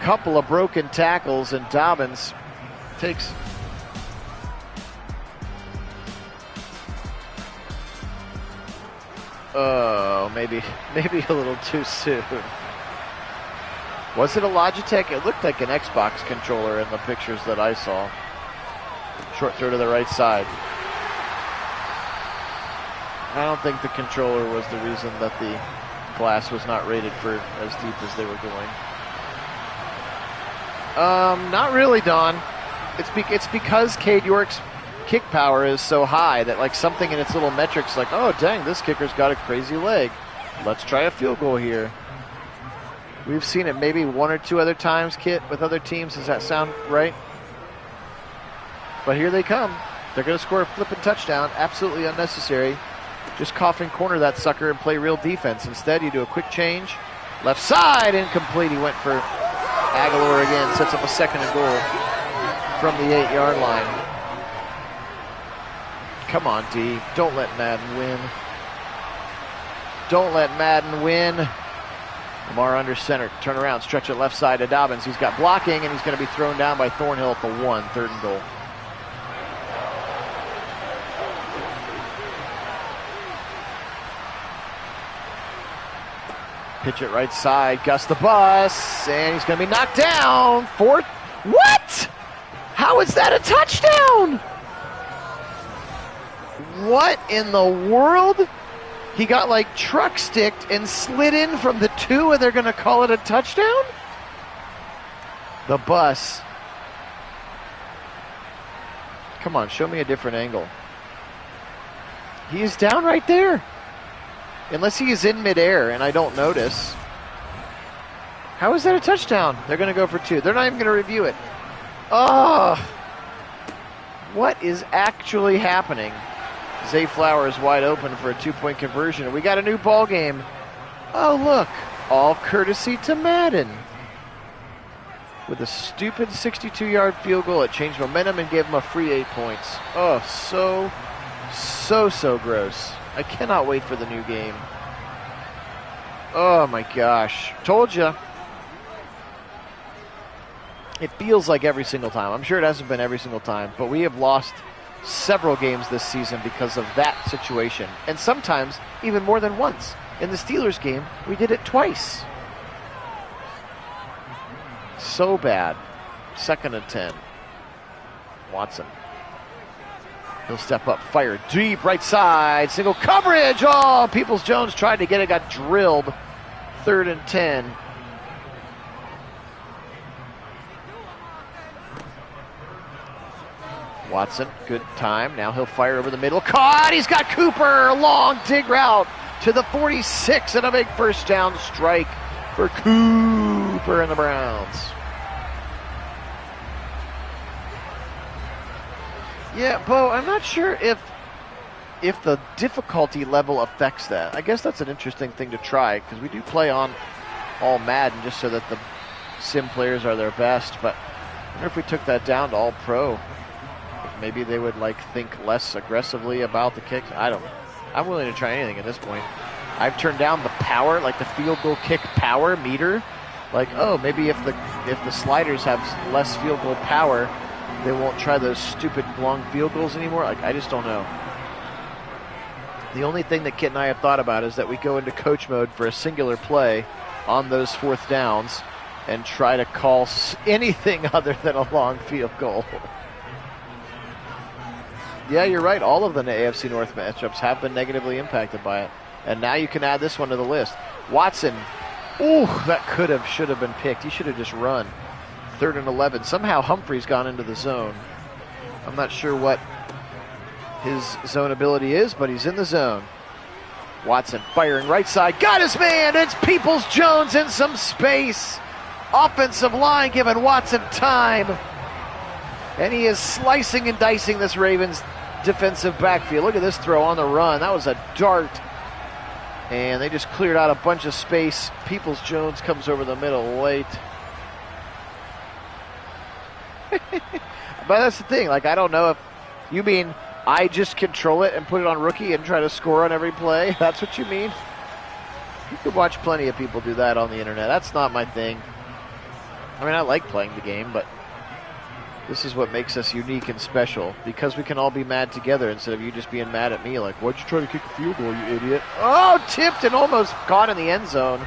Couple of broken tackles, and Dobbins takes... Oh, maybe a little too soon. Was it a Logitech? It looked like an Xbox controller in the pictures that I saw. Short throw to the right side. I don't think the controller was the reason that the glass was not rated for as deep as they were going. Not really, Don. It's because Cade York's kick power is so high that like something in its little metrics like, oh dang, this kicker's got a crazy leg. Let's try a field goal here. We've seen it maybe one or two other times, Kit, with other teams. Does that sound right? But here they come. They're going to score a flipping touchdown. Absolutely unnecessary. Just cough and corner that sucker and play real defense. Instead, you do a quick change. Left side, incomplete. He went for Aguilar again. Sets up a second and goal from the 8-yard line. Come on, D. Don't let Madden win. Don't let Madden win. Lamar under center. Turn around. Stretch it left side to Dobbins. He's got blocking, and he's going to be thrown down by Thornhill at the 1. Third and goal. Pitch it right side. Gus the bus. And he's going to be knocked down. Fourth. What? How is that a touchdown? What in the world? He got like truck sticked and slid in from the 2, and they're going to call it a touchdown? The bus. Come on, show me a different angle. He is down right there. Unless he is in midair and I don't notice. How is that a touchdown? They're going to go for 2. They're not even going to review it. Oh! What is actually happening? Zay Flowers wide open for a 2-point conversion. We got a new ball game. Oh, look. All courtesy to Madden. With a stupid 62-yard field goal, it changed momentum and gave him a free 8 points. Oh, so gross. I cannot wait for the new game. Oh, my gosh. Told you. It feels like every single time. I'm sure it hasn't been every single time, but we have lost several games this season because of that situation. And sometimes even more than once. In the Steelers game, we did it twice. So bad. 2nd and 10. Watson. He'll step up, fire deep, right side, single coverage. Oh, Peoples-Jones tried to get it, got drilled. 3rd and 10. Watson, good time. Now he'll fire over the middle. Caught! He's got Cooper! Long dig route to the 46 and a big first down strike for Cooper and the Browns. Yeah, Bo, I'm not sure if the difficulty level affects that. I guess that's an interesting thing to try, because we do play on all Madden just so that the sim players are their best, but I wonder if we took that down to all pro. Maybe they would like think less aggressively about the kicks. I don't know. I'm willing to try anything at this point. I've turned down the power, like the field goal kick power meter. Like, oh, maybe if the sliders have less field goal power, they won't try those stupid long field goals anymore. Like, I just don't know. The only thing that Kit and I have thought about is that we go into coach mode for a singular play on those 4th downs and try to call anything other than a long field goal. Yeah, you're right. All of the AFC North matchups have been negatively impacted by it. And now you can add this one to the list. Watson Ooh, that could have, should have been picked. He should have just run. 3rd and 11. Somehow Humphrey's gone into the zone. I'm not sure what his zone ability is, but he's in the zone. Watson firing right side. Got his man. It's Peoples-Jones in some space. Offensive line giving Watson time. And he is slicing and dicing this Ravens defensive backfield. Look at this throw on the run. That was a dart. And they just cleared out a bunch of space. Peoples-Jones comes over the middle late. But that's the thing. Like, I don't know if you mean I just control it and put it on rookie and try to score on every play. That's what you mean? You could watch plenty of people do that on the internet. That's not my thing. I mean, I like playing the game, but this is what makes us unique and special, because we can all be mad together instead of you just being mad at me like, why'd you try to kick a field goal, you idiot? Oh, tipped and almost caught in the end zone.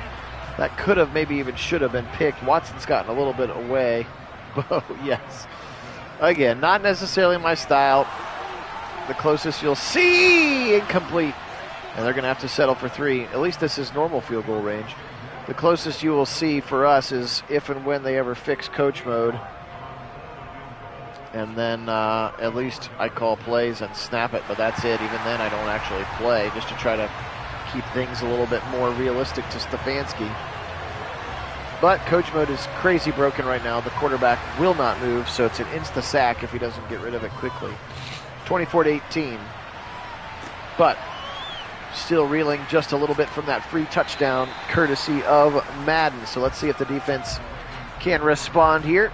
That could have, maybe even should have been picked. Watson's gotten a little bit away. Oh, yes. Again, not necessarily my style. The closest you'll see, incomplete. And they're going to have to settle for 3. At least this is normal field goal range. The closest you will see for us is if and when they ever fix coach mode. And then at least I call plays and snap it, but that's it. Even then I don't actually play, just to try to keep things a little bit more realistic to Stefanski. But coach mode is crazy broken right now. The quarterback will not move, so it's an insta-sack if he doesn't get rid of it quickly. 24-18. But still reeling just a little bit from that free touchdown courtesy of Madden. So let's see if the defense can respond here.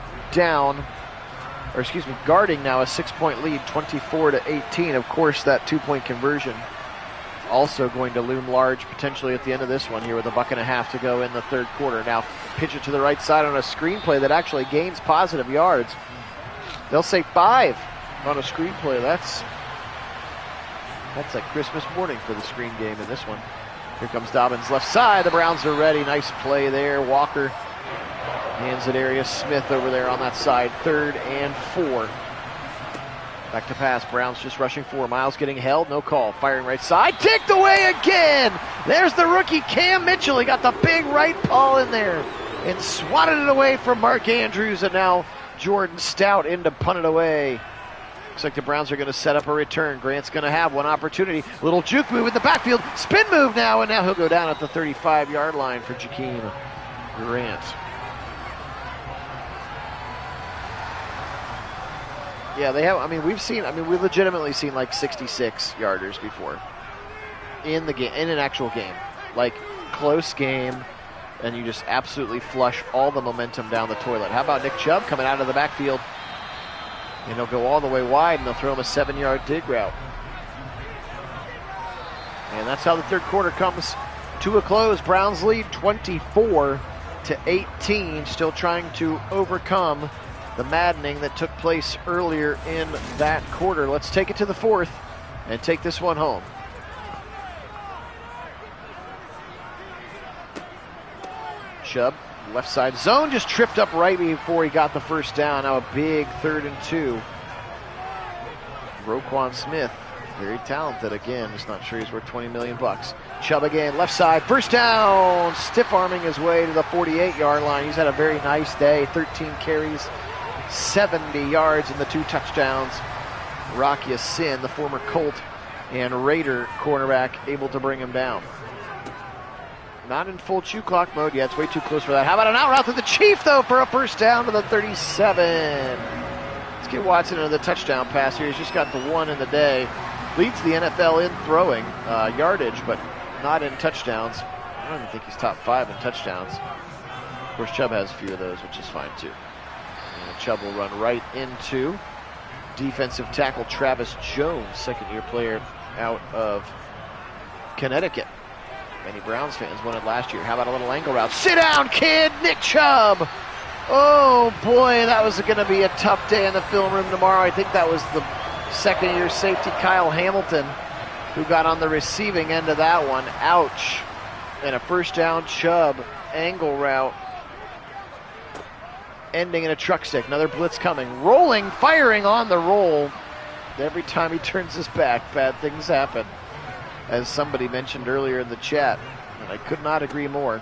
Guarding now a 6-point lead, 24-18. Of course, that 2-point conversion also going to loom large potentially at the end of this one here with a buck and a half to go in the 3rd quarter. Now pitch it to the right side on a screenplay that actually gains positive yards. They'll say 5 on a screenplay. That's like Christmas morning for the screen game in this one. Here comes Dobbins left side. The Browns are ready. Nice play there. Walker hands Za'Darius Smith over there on that side. 3rd and 4. Back to pass. Browns just rushing 4. Miles getting held. No call. Firing right side. Kicked away again. There's the rookie Cam Mitchell. He got the big right paw in there and swatted it away from Mark Andrews. And now Jordan Stout in to punt it away. Looks like the Browns are going to set up a return. Grant's going to have one opportunity. Little juke move in the backfield. Spin move now, and now he'll go down at the 35-yard line for Jakeem Grant. Yeah, they have. I mean, we've legitimately seen like 66-yarders before in the game, in an actual game, like close game, and you just absolutely flush all the momentum down the toilet. How about Nick Chubb coming out of the backfield? And he'll go all the way wide, and they'll throw him a 7-yard dig route. And that's how the 3rd quarter comes to a close. Browns lead 24-18. Still trying to overcome the maddening that took place earlier in that quarter. Let's take it to the 4th and take this one home. Chubb, left side zone, just tripped up right before he got the first down. Now a big 3rd and 2. Roquan Smith, very talented again. Just not sure he's worth $20 million. Chubb again, left side, first down. Stiff arming his way to the 48-yard line. He's had a very nice day. 13 carries, 70 yards, and the 2 touchdowns. Rocky Sin, the former Colt and Raider cornerback, able to bring him down. Not in full chew clock mode yet. It's way too close for that. How about an out route to the Chief, though, for a first down to the 37. Let's get Watson into the touchdown pass here. He's just got the 1 in the day. Leads the NFL in throwing yardage, but not in touchdowns. I don't even think he's top 5 in touchdowns. Of course, Chubb has a few of those, which is fine, too. And Chubb will run right into defensive tackle Travis Jones, 2nd-year player out of Connecticut. Many Browns fans wanted last year. How about a little angle route? Sit down, kid! Nick Chubb! Oh, boy, that was going to be a tough day in the film room tomorrow. I think that was the 2nd-year safety Kyle Hamilton who got on the receiving end of that one. Ouch. And a first down Chubb angle route ending in a truck stick. Another blitz coming. Rolling, firing on the roll. Every time he turns his back, bad things happen, as somebody mentioned earlier in the chat, and I could not agree more.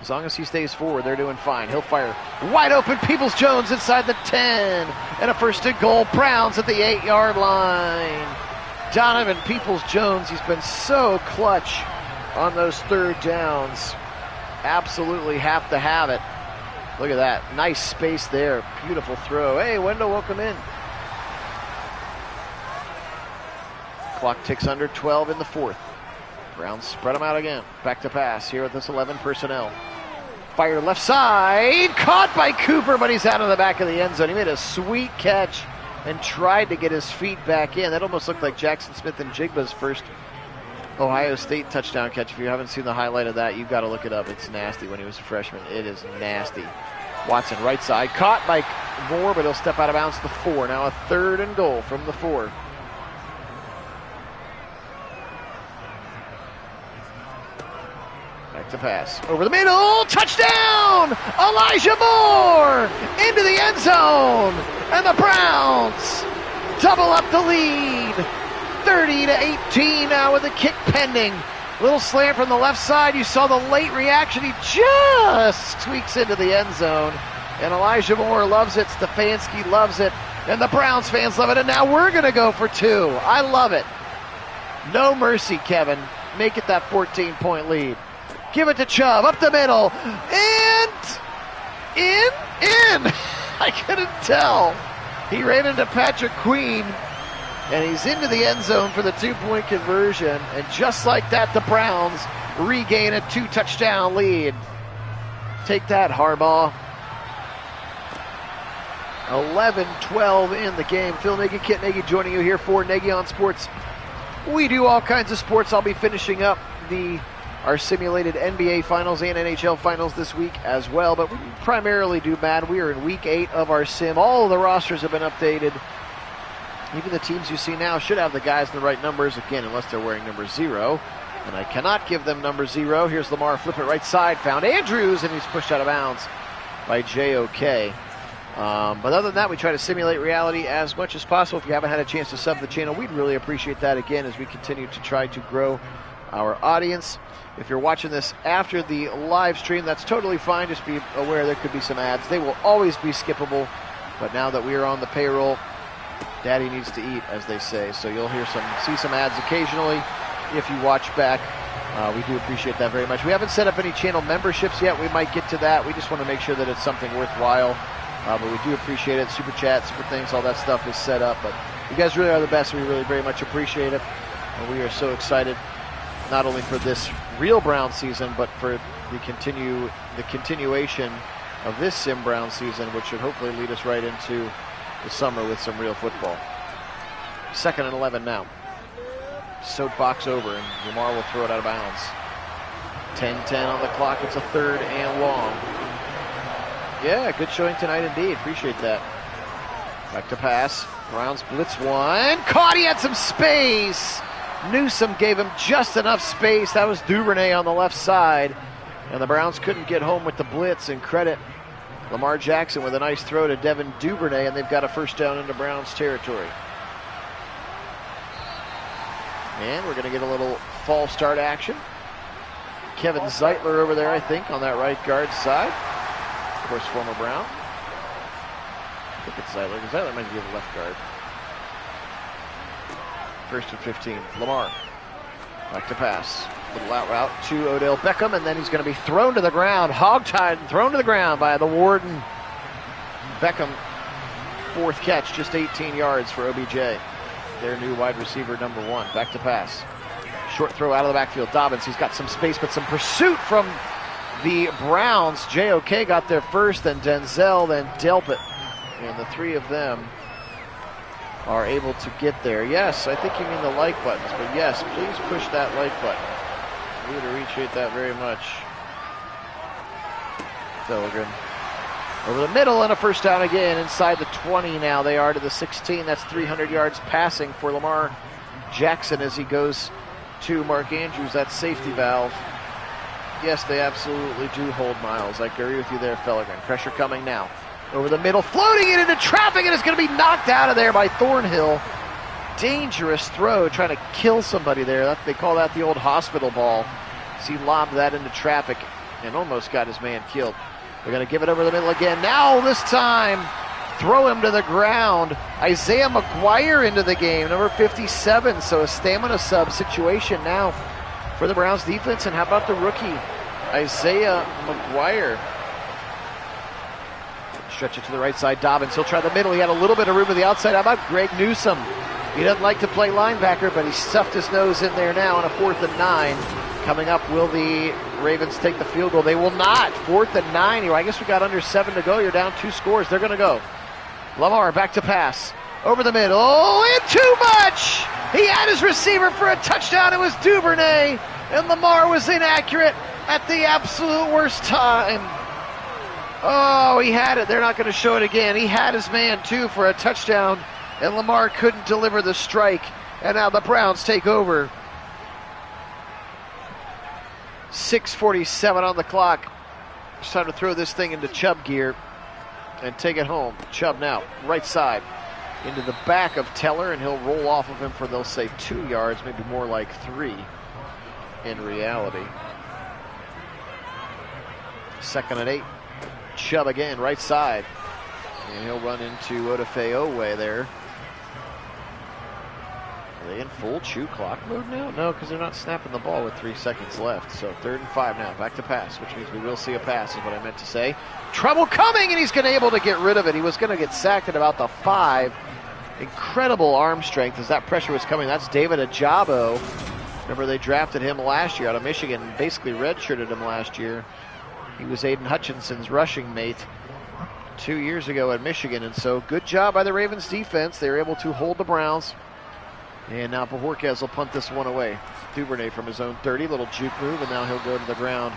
As long as he stays forward, they're doing fine. He'll fire wide open. Peoples-Jones inside the 10. And a first and goal. Browns at the 8-yard line. Donovan Peoples-Jones, he's been so clutch on those third downs. Absolutely have to have it. Look at that. Nice space there. Beautiful throw. Hey, Wendell, welcome in. Clock ticks under 12 in the fourth. Browns spread them out again. Back to pass here with this 11 personnel. Fire left side. Caught by Cooper, but he's out of the back of the end zone. He made a sweet catch and tried to get his feet back in. That almost looked like Jackson Smith and Jigba's first Ohio State touchdown catch. If you haven't seen the highlight of that, you've got to look it up. It's nasty when he was a freshman. It is nasty. Watson right side. Caught by Moore, but he'll step out of bounds to the 4. Now a third and goal from the 4. Back to pass. Over the middle. Touchdown! Elijah Moore into the end zone. And the Browns double up the lead. 30-18 now with the kick pending. Little slant from the left side. You saw the late reaction. He just squeaks into the end zone. And Elijah Moore loves it. Stefanski loves it. And the Browns fans love it. And now we're going to go for 2. I love it. No mercy, Kevin. Make it that 14-point lead. Give it to Chubb, up the middle, and in. I couldn't tell. He ran into Patrick Queen, and he's into the end zone for the 2-point conversion. And just like that, the Browns regain a 2-touchdown lead. Take that, Harbaugh. 11-12 in the game. Phil Nagy, Kit Nagy joining you here for Nagy on Sports. We do all kinds of sports. I'll be finishing up our simulated NBA Finals and NHL Finals this week as well, but we primarily do Madden. We are in week 8 of our sim. All of the rosters have been updated. Even the teams you see now should have the guys in the right numbers, again, unless they're wearing number 0. And I cannot give them number 0. Here's Lamar, flip it right side, found Andrews, and he's pushed out of bounds by JOK. But other than that, we try to simulate reality as much as possible. If you haven't had a chance to sub the channel, we'd really appreciate that, again, as we continue to try to grow our audience. If you're watching this after the live stream, that's totally fine. Just be aware there could be some ads. They will always be skippable, but now that we are on the payroll, Daddy needs to eat, as they say. So you'll see some ads occasionally if you watch back. We do appreciate that very much. We haven't set up any channel memberships yet. We might get to that. We just want to make sure that it's something worthwhile. But we do appreciate it. Super chat, super things, all that stuff is set up. But you guys really are the best. We really very much appreciate it. And we are so excited, not only for this real Brown season, but for the continuation of this Sim Brown season, which should hopefully lead us right into the summer with some real football. 2nd and 11 now. Soapbox over, and Lamar will throw it out of bounds. 10-10 on the clock. It's a 3rd and long. Yeah, good showing tonight indeed. Appreciate that. Back to pass. Browns blitz one. Caught. He had some space. Newsome gave him just enough space. That was Duvernay on the left side. And the Browns couldn't get home with the blitz, and credit Lamar Jackson with a nice throw to Devin Duvernay, and they've got a first down into Browns territory. And we're going to get a little false start action. Kevin Zeitler over there, I think, on that right guard side. Of course, former Brown. I think it's Zeitler, because Zeitler might be the left guard. 1st and 15. Lamar. Back to pass. Little out route to Odell Beckham, and then he's going to be thrown to the ground. Hog-tied and thrown to the ground by the Warden. Beckham, 4th catch, just 18 yards for OBJ. Their new wide receiver, number 1. Back to pass. Short throw out of the backfield. Dobbins, he's got some space, but some pursuit from the Browns. JOK got there first, then Denzel, then Delpit. And the 3 of them are able to get there. Yes, I think you mean the like buttons, but yes, please push that like button. We would appreciate that very much. Filligan over the middle, and a first down again inside the 20 now. They are to the 16. That's 300 yards passing for Lamar Jackson as he goes to Mark Andrews, that safety valve. Yes, they absolutely do hold miles. I agree with you there, Filligan. Pressure coming now. Over the middle, floating it into traffic, and it's going to be knocked out of there by Thornhill. Dangerous throw, trying to kill somebody there. They call that the old hospital ball. So he lobbed that into traffic. and almost got his man killed. They're going to give it over the middle again. Now this time, throw him to the ground. Isaiah McGuire into the game, number 57. So a stamina sub situation now for the Browns defense. And how about the rookie, Isaiah McGuire? Stretch it to the right side. Dobbins, he'll try the middle. He had a little bit of room to the outside. How about Greg Newsome? He doesn't like to play linebacker, but he stuffed his nose in there now on a 4th and 9. Coming up, will the Ravens take the field goal? They will not. 4th and 9. I guess we got under 7 to go. You're down 2 scores. They're going to go. Lamar back to pass. Over the middle. Oh, and too much! He had his receiver for a touchdown. It was Duvernay, and Lamar was inaccurate at the absolute worst time. Oh, he had it. They're not going to show it again. He had his man, too, for a touchdown, and Lamar couldn't deliver the strike. And now the Browns take over. 6:47 on the clock. It's time to throw this thing into Chubb gear and take it home. Chubb now, right side, into the back of Teller, and he'll roll off of him for, they'll say, 2 yards, maybe more like 3 in reality. 2nd and 8. Chubb again, right side. And he'll run into Odafe Owe there. Are they in full chew clock mode now? No, because they're not snapping the ball with 3 seconds left. So 3rd and 5 now, back to pass, which means we will see a pass is what I meant to say. Trouble coming, and he's going to be able to get rid of it. He was going to get sacked at about the 5. Incredible arm strength as that pressure was coming. That's David Ajabo. Remember, they drafted him last year out of Michigan, basically redshirted him last year. He was Aiden Hutchinson's rushing mate 2 years ago at Michigan, and so good job by the Ravens defense. They were able to hold the Browns. And now Pahorquez will punt this one away. Duvernay from his own 30, little juke move, and now he'll go to the ground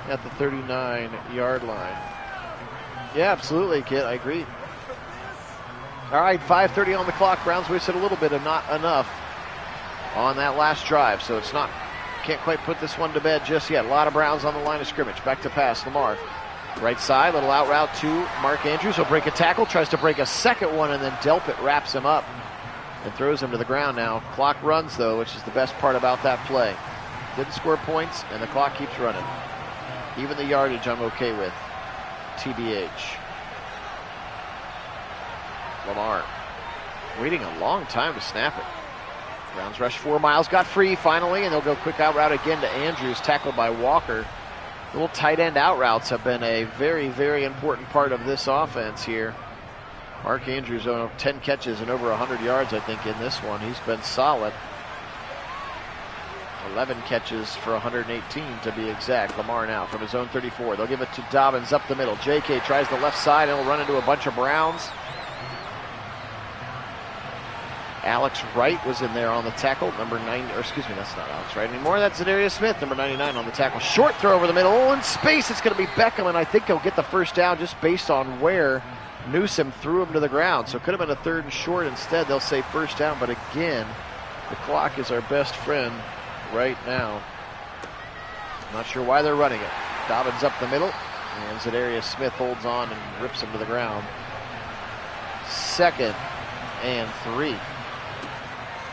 at the 39-yard line. Yeah, absolutely, Kit, I agree. All right, 5:30 on the clock. Browns wasted a little bit of not enough on that last drive, so it's not, can't quite put this one to bed just yet. A lot of Browns on the line of scrimmage. Back to pass, Lamar. Right side, little out route to Mark Andrews. He'll break a tackle, tries to break a second one, and then Delpit wraps him up and throws him to the ground now. Clock runs, though, which is the best part about that play. Didn't score points, and the clock keeps running. Even the yardage I'm okay with. TBH. Lamar waiting a long time to snap it. Browns rush 4 miles, got free finally, and they'll go quick out route again to Andrews, tackled by Walker. Little tight end out routes have been a very, very important part of this offense here. Mark Andrews on 10 catches and over 100 yards, I think, in this one. He's been solid. 11 catches for 118 to be exact. Lamar now from his own 34. They'll give it to Dobbins up the middle. JK tries the left side and will run into a bunch of Browns. Alex Wright was in there on the tackle, number 9, or excuse me, that's not Alex Wright anymore. That's Za'Darius Smith, number 99 on the tackle. Short throw over the middle. Oh, in space, it's going to be Beckham, and I think he'll get the first down just based on where Newsome threw him to the ground. So it could have been a 3rd and short. Instead, they'll say first down, but again, the clock is our best friend right now. Not sure why they're running it. Dobbins up the middle, and Za'Darius Smith holds on and rips him to the ground. 2nd and 3.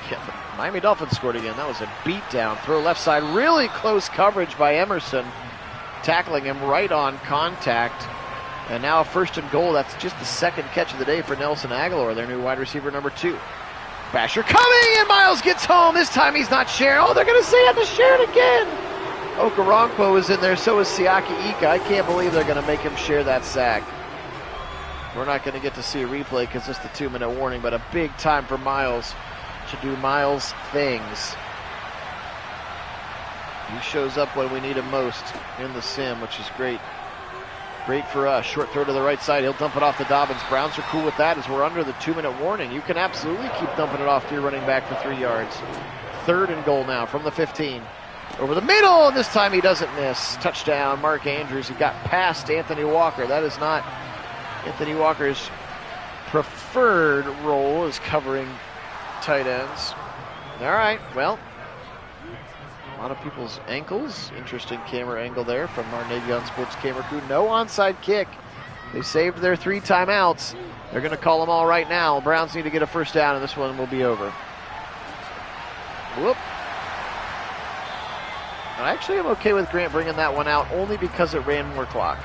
Yeah, the Miami Dolphins scored again. That was a beatdown. Throw left side. Really close coverage by Emerson. Tackling him right on contact. And now a 1st and goal. That's just the 2nd catch of the day for Nelson Aguilar, their new wide receiver number 2. Basher coming, and Miles gets home. This time he's not sharing. Oh, they're going to say I have to share it again. Okoronkwo is in there. So is Siaki Ika. I can't believe they're going to make him share that sack. We're not going to get to see a replay because it's the 2-minute warning, but a big time for Miles to do Miles things. He shows up when we need him most in the sim, which is great. Great for us. Short throw to the right side. He'll dump it off to Dobbins. Browns are cool with that as we're under the 2-minute warning. You can absolutely keep dumping it off to your running back for 3 yards. 3rd and goal now from the 15. Over the middle, and this time he doesn't miss. Touchdown, Mark Andrews. He got past Anthony Walker. That is not Anthony Walker's preferred role, is covering tight ends. All right, well, a lot of people's ankles. Interesting camera angle there from our Navion Sports camera crew. No onside kick. They saved their 3 timeouts. They're going to call them all right now. Browns need to get a first down, and this one will be over. Whoop. And I actually am okay with Grant bringing that one out only because it ran more clock.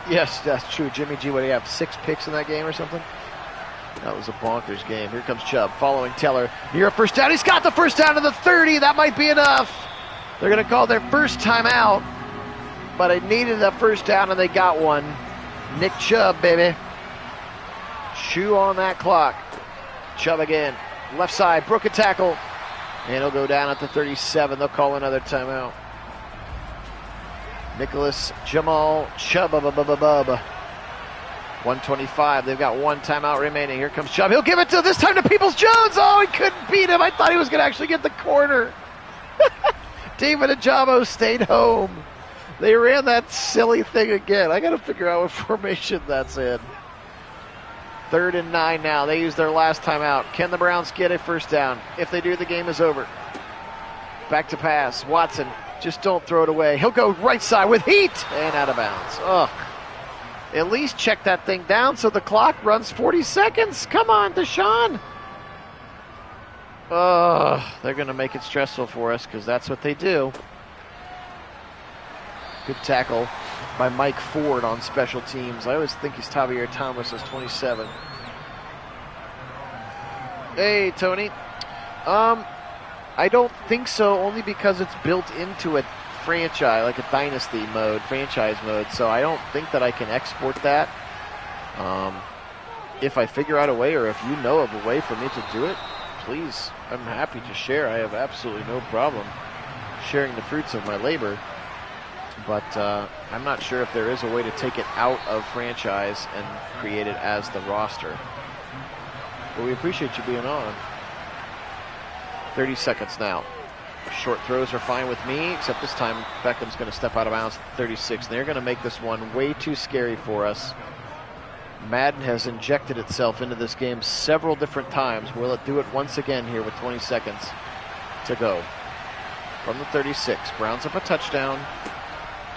Yes, that's true. Jimmy G, what do you have, 6 picks in that game or something? That was a bonkers game. Here comes Chubb following Teller. Near a first down. He's got the first down to the 30. That might be enough. They're going to call their first timeout. But they needed a first down, and they got one. Nick Chubb, baby. Chew on that clock. Chubb again. Left side, broke a tackle. And he'll go down at the 37. They'll call another timeout. Nicholas Jamal Chubb. 125. They've got one timeout remaining. Here comes Chubb. He'll give it to this time to Peoples-Jones. Oh, he couldn't beat him. I thought he was going to actually get the corner. David Ajabo stayed home. They ran that silly thing again. I got to figure out what formation that's in. 3rd and 9 now. They use their last timeout. Can the Browns get a first down? If they do, the game is over. Back to pass. Watson, just don't throw it away. He'll go right side with heat and out of bounds. Ugh. At least check that thing down so the clock runs 40 seconds. Come on, Deshaun. They're going to make it stressful for us because that's what they do. Good tackle by Mike Ford on special teams. I always think he's Javier Thomas as 27. Hey, Tony. I don't think so, only because it's built into a franchise, like a dynasty mode, franchise mode, so I don't think that I can export that. If I figure out a way, or if you know of a way for me to do it, please, I'm happy to share. I have absolutely no problem sharing the fruits of my labor, but I'm not sure if there is a way to take it out of franchise and create it as the roster. But we appreciate you being on. 30 seconds now. Short throws are fine with me, except this time Beckham's going to step out of bounds at 36. They're going to make this one way too scary for us. Madden has injected itself into this game several different times. Will it do it once again here with 20 seconds to go? From the 36, Browns up a touchdown.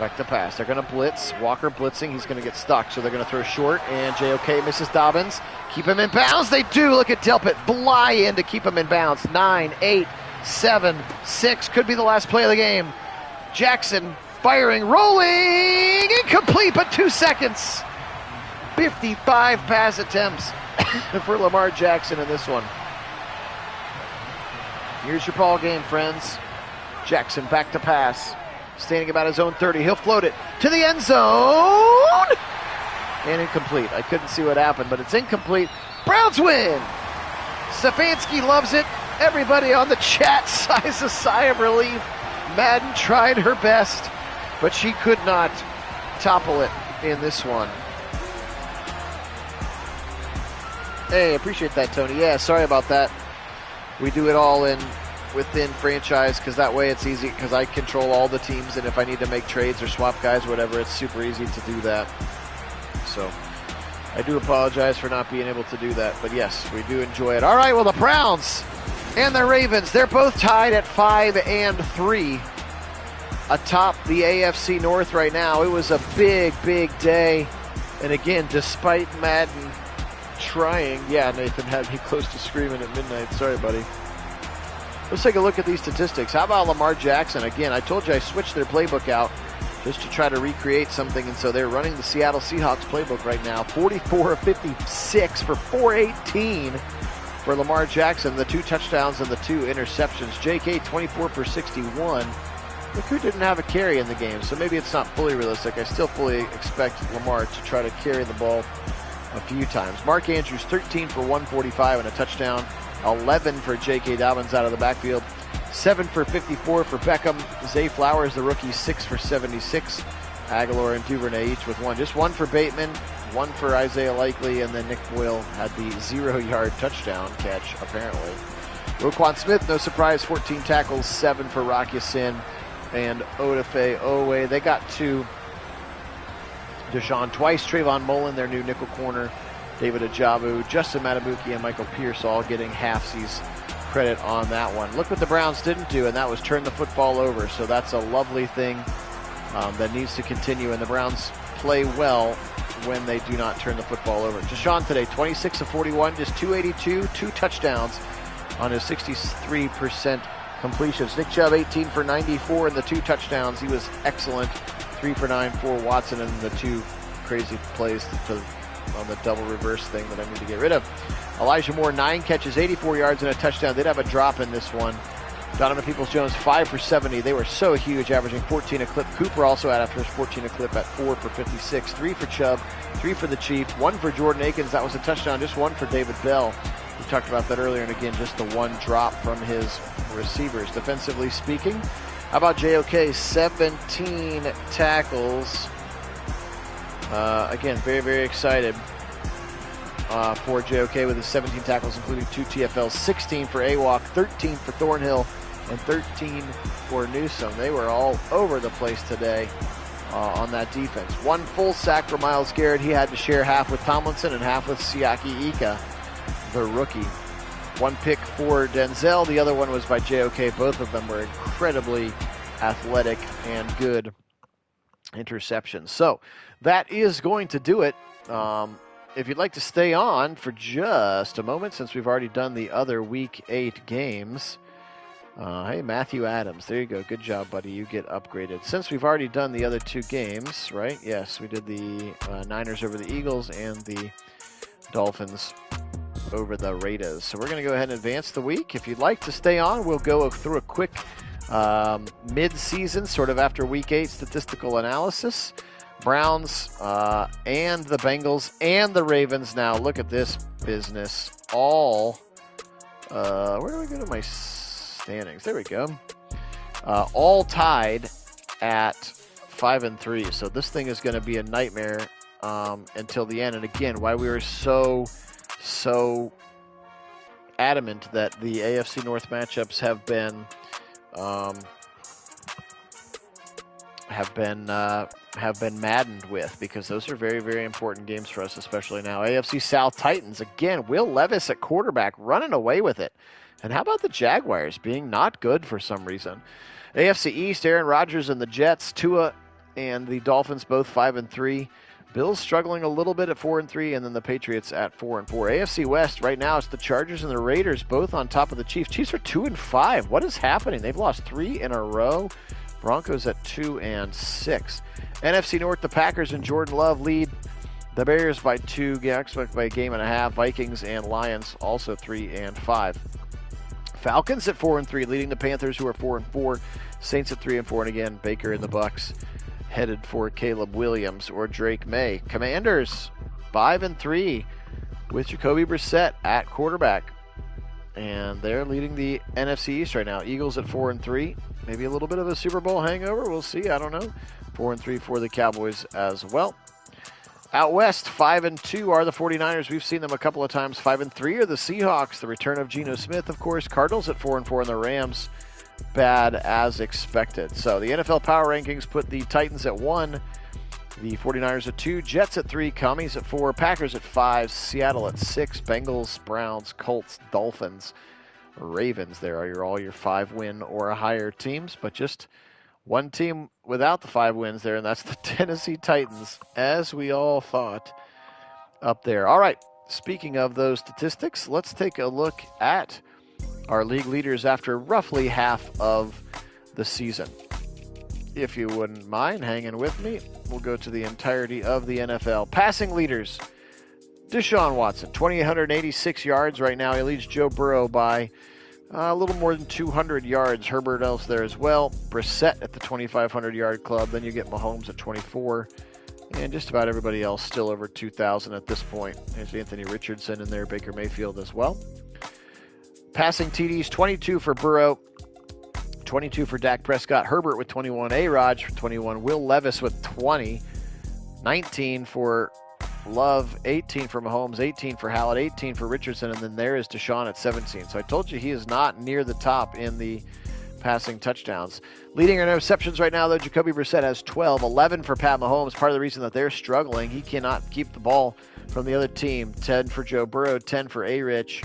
Back to pass. They're going to blitz. Walker blitzing. He's going to get stuck, so they're going to throw short, and JOK misses Dobbins. Keep him in bounds. They do. Look at Delpit fly in to keep him in bounds. 9, 8, 7, 6. Could be the last play of the game. Jackson firing, rolling. Incomplete, but 2 seconds. 55 pass attempts for Lamar Jackson in this one. Here's your ball game, friends. Jackson back to pass. Standing about his own 30. He'll float it to the end zone. And incomplete. I couldn't see what happened, but it's incomplete. Browns win. Stefanski loves it. Everybody on the chat sighs a sigh of relief. Madden tried her best, but she could not topple it in this one. Hey, appreciate that, Tony. Yeah, sorry about that. We do it all within franchise because that way it's easy because I control all the teams, and if I need to make trades or swap guys, whatever, it's super easy to do that. So I do apologize for not being able to do that, but yes, we do enjoy it. All right, well, the Browns and the Ravens, they're both tied at 5-3 atop the AFC North right now. It was a big, big day, and again, despite Madden trying, yeah, Nathan had me close to screaming at midnight. Sorry, buddy. Let's take a look at these statistics. How about Lamar Jackson? Again, I told you I switched their playbook out just to try to recreate something, and so they're running the Seattle Seahawks playbook right now. 44 of 56 for 418 for Lamar Jackson. The 2 touchdowns and the 2 interceptions. JK 24 for 61. Look who didn't have a carry in the game, so maybe it's not fully realistic. I still fully expect Lamar to try to carry the ball a few times. Mark Andrews 13 for 145 and a touchdown. 11 for J.K. Dobbins out of the backfield. 7 for 54 for Beckham. Zay Flowers, the rookie, 6 for 76. Aguilar and Duvernay each with 1. Just 1 for Bateman, 1 for Isaiah Likely, and then Nick Boyle had the 0-yard touchdown catch, apparently. Roquan Smith, no surprise, 14 tackles, 7 for Rocky Sin and Odafe Owe. They got to Deshaun twice. Trayvon Mullen, their new nickel corner. David Ajabu, Justin Matabuki, and Michael Pierce all getting halfsies credit on that one. Look what the Browns didn't do, and that was turn the football over. So that's a lovely thing that needs to continue, and the Browns play well when they do not turn the football over. Deshaun today, 26 of 41, just 282, 2 touchdowns, on his 63% completions. Nick Chubb, 18 for 94 and the 2 touchdowns. He was excellent. 3 for 9 for Watson and the 2 crazy plays on the double reverse thing that I need to get rid of. Elijah Moore, 9 catches, 84 yards and a touchdown. Did have a drop in this one. Donovan Peoples-Jones, 5 for 70. They were so huge, averaging 14 a clip. Cooper also had after his 14 a clip at 4 for 56. 3 for Chubb, 3 for the Chief, 1 for Jordan Akins. That was a touchdown, just 1 for David Bell. We talked about that earlier, and again, just the 1 drop from his receivers. Defensively speaking, how about JOK? 17 tackles. Again, very, very excited for JOK with his 17 tackles, including 2 TFLs, 16 for AWOC, 13 for Thornhill, and 13 for Newsom. They were all over the place today on that defense. 1 full sack for Myles Garrett. He had to share half with Tomlinson and half with Siaki Ika, the rookie. 1 pick for Denzel. The other one was by JOK. Both of them were incredibly athletic and good interceptions. So that is going to do it. If you'd like to stay on for just a moment, since we've already done the other Week 8 games. Hey, Matthew Adams. There you go. Good job, buddy. You get upgraded. Since we've already done the other 2 games, right? Yes, we did the Niners over the Eagles and the Dolphins over the Raiders. So we're going to go ahead and advance the week. If you'd like to stay on, we'll go through a quick mid-season, sort of after Week 8 statistical analysis. Browns and the Bengals and the Ravens. Now look at this business. All where do I go to my standings? There we go. All tied at 5-3. So this thing is going to be a nightmare until the end. And again, why we were so adamant that the AFC North matchups have been maddened with, because those are very, very important games for us, especially now. AFC South Titans, again, Will Levis at quarterback, running away with it. And how about the Jaguars being not good for some reason? AFC East, Aaron Rodgers and the Jets, Tua and the Dolphins both 5-3. Bills struggling a little bit at 4-3, and then the Patriots at 4-4. AFC West, right now, it's the Chargers and the Raiders both on top of the Chiefs. Chiefs are 2-5. What is happening? They've lost 3 in a row. Broncos at 2-6. NFC North, the Packers and Jordan Love lead the Bears by 2, expect by a game and a half. Vikings and Lions also 3-5. Falcons at 4-3, leading the Panthers, who are 4-4. Saints at 3-4, and again, Baker and the Bucks headed for Caleb Williams or Drake May. Commanders 5-3 with Jacoby Brissett at quarterback, and they're leading the NFC East right now. Eagles at 4-3. Maybe a little bit of a Super Bowl hangover. We'll see. I don't know. 4-3 for the Cowboys as well. Out west, 5-2 are the 49ers. We've seen them a couple of times. 5-3 are the Seahawks. The return of Geno Smith, of course. Cardinals at 4-4, and the Rams bad as expected. So the NFL Power Rankings put the Titans at 1, the 49ers at 2, Jets at 3, Commies at 4, Packers at 5, Seattle at 6, Bengals, Browns, Colts, Dolphins, Ravens. There are all your 5-win or higher teams, but just one team without the 5 wins there, and that's the Tennessee Titans, as we all thought, up there. All right, speaking of those statistics, let's take a look at our league leaders after roughly half of the season. If you wouldn't mind hanging with me, we'll go to the entirety of the NFL. Passing leaders, Deshaun Watson, 2,886 yards right now. He leads Joe Burrow by a little more than 200 yards. Herbert else there as well. Brissett at the 2,500-yard club. Then you get Mahomes at 24. And just about everybody else still over 2,000 at this point. There's Anthony Richardson in there, Baker Mayfield as well. Passing TDs, 22 for Burrow, 22 for Dak Prescott, Herbert with 21, A-Rod with 21, Will Levis with 20, 19 for Love, 18 for Mahomes, 18 for Hallett, 18 for Richardson, and then there is Deshaun at 17. So I told you he is not near the top in the passing touchdowns. Leading interceptions right now, though, Jacoby Brissett has 12, 11 for Pat Mahomes. Part of the reason that they're struggling, he cannot keep the ball from the other team. 10 for Joe Burrow, 10 for A-Rich,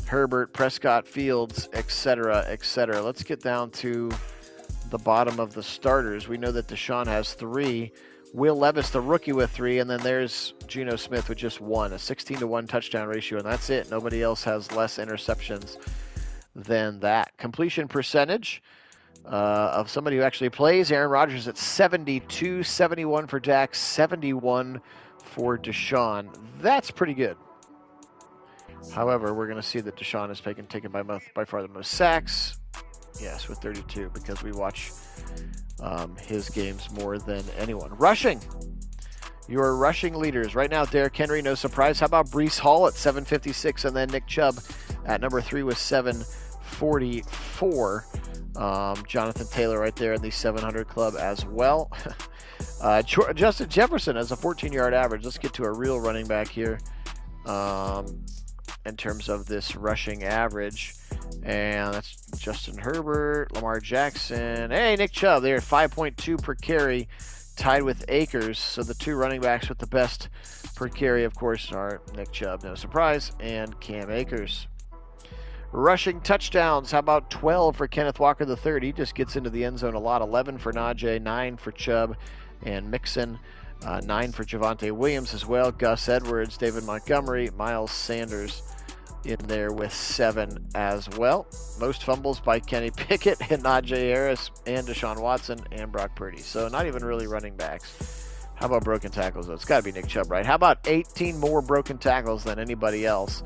Herbert, Prescott, Fields, etc., etc. Let's get down to the bottom of the starters. We know that Deshaun has 3. Will Levis, the rookie, with 3, and then there's Geno Smith with just 1, a 16-1 touchdown ratio, and that's it. Nobody else has less interceptions than that. Completion percentage of somebody who actually plays, Aaron Rodgers at 72, 71 for Dak, 71 for Deshaun. That's pretty good. However, we're going to see that Deshaun is taken by far the most sacks. Yes, with 32, because we watch his games more than anyone. Rushing. Your rushing leaders. Right now, Derrick Henry, no surprise. How about Breece Hall at 756, and then Nick Chubb at number 3 with 744. Jonathan Taylor right there in the 700 club as well. Justin Jefferson has a 14-yard average. Let's get to a real running back here in terms of this rushing average. And that's Justin Herbert, Lamar Jackson. Hey, Nick Chubb there, 5.2 per carry, tied with Akers. So the two running backs with the best per carry, of course, are Nick Chubb, no surprise, and Cam Akers. Rushing touchdowns, how about 12 for Kenneth Walker III? He just gets into the end zone a lot. 11 for Najee, 9 for Chubb and Mixon, 9 for Javonte Williams as well. Gus Edwards, David Montgomery, Miles Sanders in there with 7 as well. Most fumbles by Kenny Pickett and Najee Harris and Deshaun Watson and Brock Purdy. So not even really running backs. How about broken tackles, though? It's got to be Nick Chubb, right? How about 18 more broken tackles than anybody else?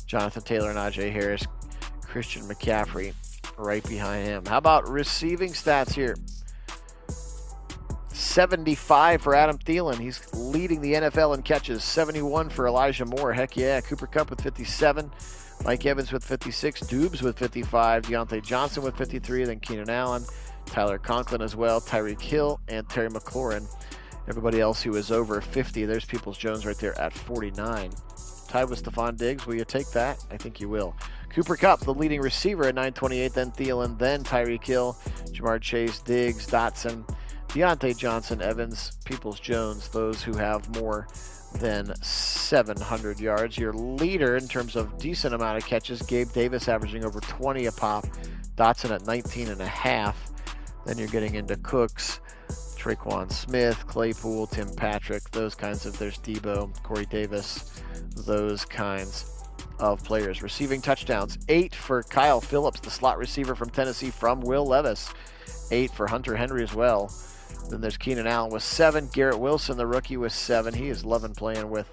Jonathan Taylor, Najee Harris, Christian McCaffrey right behind him. How about receiving stats here? 75 for Adam Thielen. He's leading the NFL in catches. 71 for Elijah Moore. Heck yeah. Cooper Kupp with 57. Mike Evans with 56. Dubes with 55. Deontay Johnson with 53. Then Keenan Allen. Tyler Conklin as well. Tyreek Hill and Terry McLaurin. Everybody else who is over 50. There's Peoples-Jones right there at 49. Tied with Stephon Diggs. Will you take that? I think you will. Cooper Kupp, the leading receiver at 928, then Thielen, then Tyreek Hill, Jamar Chase, Diggs, Dotson, Deontay Johnson, Evans, Peoples-Jones, those who have more than 700 yards. Your leader in terms of decent amount of catches, Gabe Davis averaging over 20 a pop, Dotson at 19.5. Then you're getting into Cooks, Traquan Smith, Claypool, Tim Patrick, those kinds of, there's Debo, Corey Davis, those kinds of players. Receiving touchdowns, 8 for Kyle Phillips, the slot receiver from Tennessee from Will Levis. 8 for Hunter Henry as well. Then there's Keenan Allen with 7. Garrett Wilson, the rookie, with 7. He is loving playing with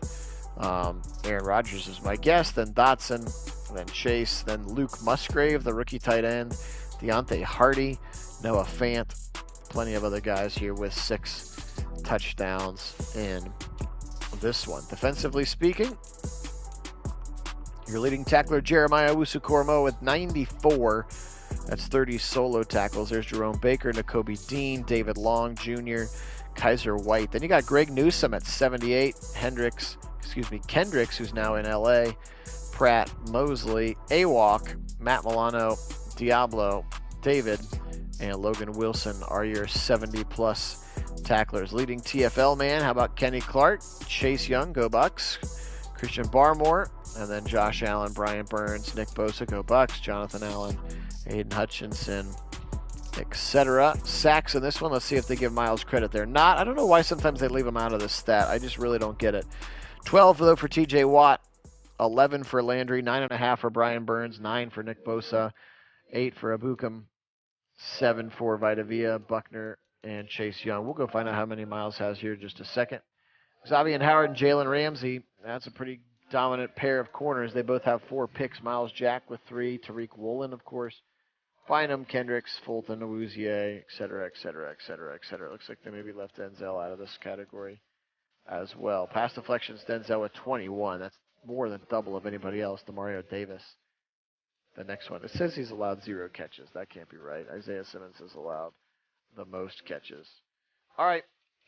Aaron Rodgers is my guess. Then Dotson, then Chase, then Luke Musgrave, the rookie tight end. Deontay Hardy, Noah Fant, plenty of other guys here with 6 touchdowns in this one. Defensively speaking, your leading tackler, Jeremiah Owusu-Koramoah with 94. That's 30 solo tackles. There's Jerome Baker, Nakobe Dean, David Long Jr., Kaiser White. Then you got Greg Newsome at 78. Kendricks, who's now in L.A., Pratt, Mosley, Awok, Matt Milano, Diablo, David, and Logan Wilson are your 70-plus tacklers. Leading TFL man, how about Kenny Clark, Chase Young, go Bucks, Christian Barmore, and then Josh Allen, Brian Burns, Nick Bosa, go Bucks, Jonathan Allen, Aiden Hutchinson, etc. Sacks in this one, let's see if they give Miles credit. They're not. I don't know why sometimes they leave him out of this stat. I just really don't get it. 12, though, for TJ Watt, 11 for Landry, 9.5 for Brian Burns, 9 for Nick Bosa, 8 for Abukum, 7 for Vita Buckner, and Chase Young. We'll go find out how many Miles has here in just a second. Xavier Howard and Jalen Ramsey, that's a pretty dominant pair of corners. They both have 4 picks. Miles Jack with 3. Tariq Woolen, of course. Bynum, Kendricks, Fulton, Awuzie, etc., etc., etc., etc. Looks like they maybe left Denzel out of this category as well. Pass deflections, Denzel with 21. That's more than double of anybody else. DeMario Davis, the next one. It says he's allowed 0 catches. That can't be right. Isaiah Simmons has allowed the most catches. All right.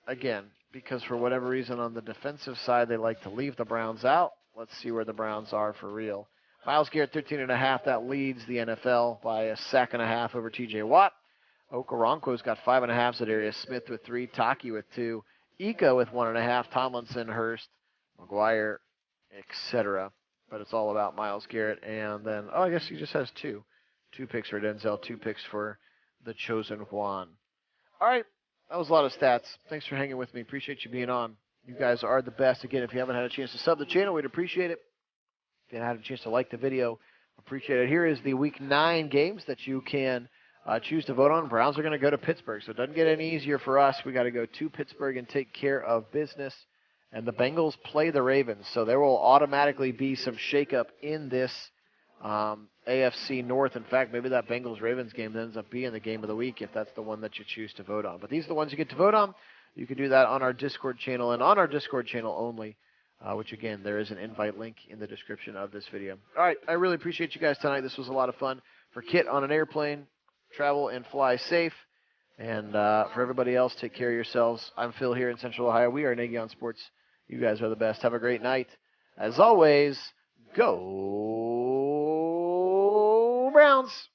Again, because for whatever reason on the defensive side they like to leave the Browns out. Let's see where the Browns are for real. Myles Garrett, 13.5. That leads the NFL by a sack and a half over TJ Watt. Okoronkwo's got 5.5. Za'Darius Smith with 3. Taki with 2. Ika with 1.5. Tomlinson, Hurst, McGuire, etc. But it's all about Myles Garrett. And then, I guess he just has 2. 2 picks for Denzel, 2 picks for the chosen Juan. All right. That was a lot of stats. Thanks for hanging with me. Appreciate you being on. You guys are the best. Again, if you haven't had a chance to sub the channel, we'd appreciate it. If you haven't had a chance to like the video Appreciate it. Here is the Week 9 games that you can choose to vote on. Browns are going to go to Pittsburgh, so it doesn't get any easier for us. We got to go to Pittsburgh and take care of business. And the Bengals play the Ravens, so there will automatically be some shakeup in this AFC North. In fact, maybe that Bengals-Ravens game ends up being the game of the week if that's the one that you choose to vote on. But these are the ones you get to vote on. You can do that on our Discord channel and on our Discord channel only, which, again, there is an invite link in the description of this video. All right, I really appreciate you guys tonight. This was a lot of fun. For Kit on an airplane, travel and fly safe. And for everybody else, take care of yourselves. I'm Phil here in Central Ohio. We are Nagy on Sports. You guys are the best. Have a great night. As always, go Browns!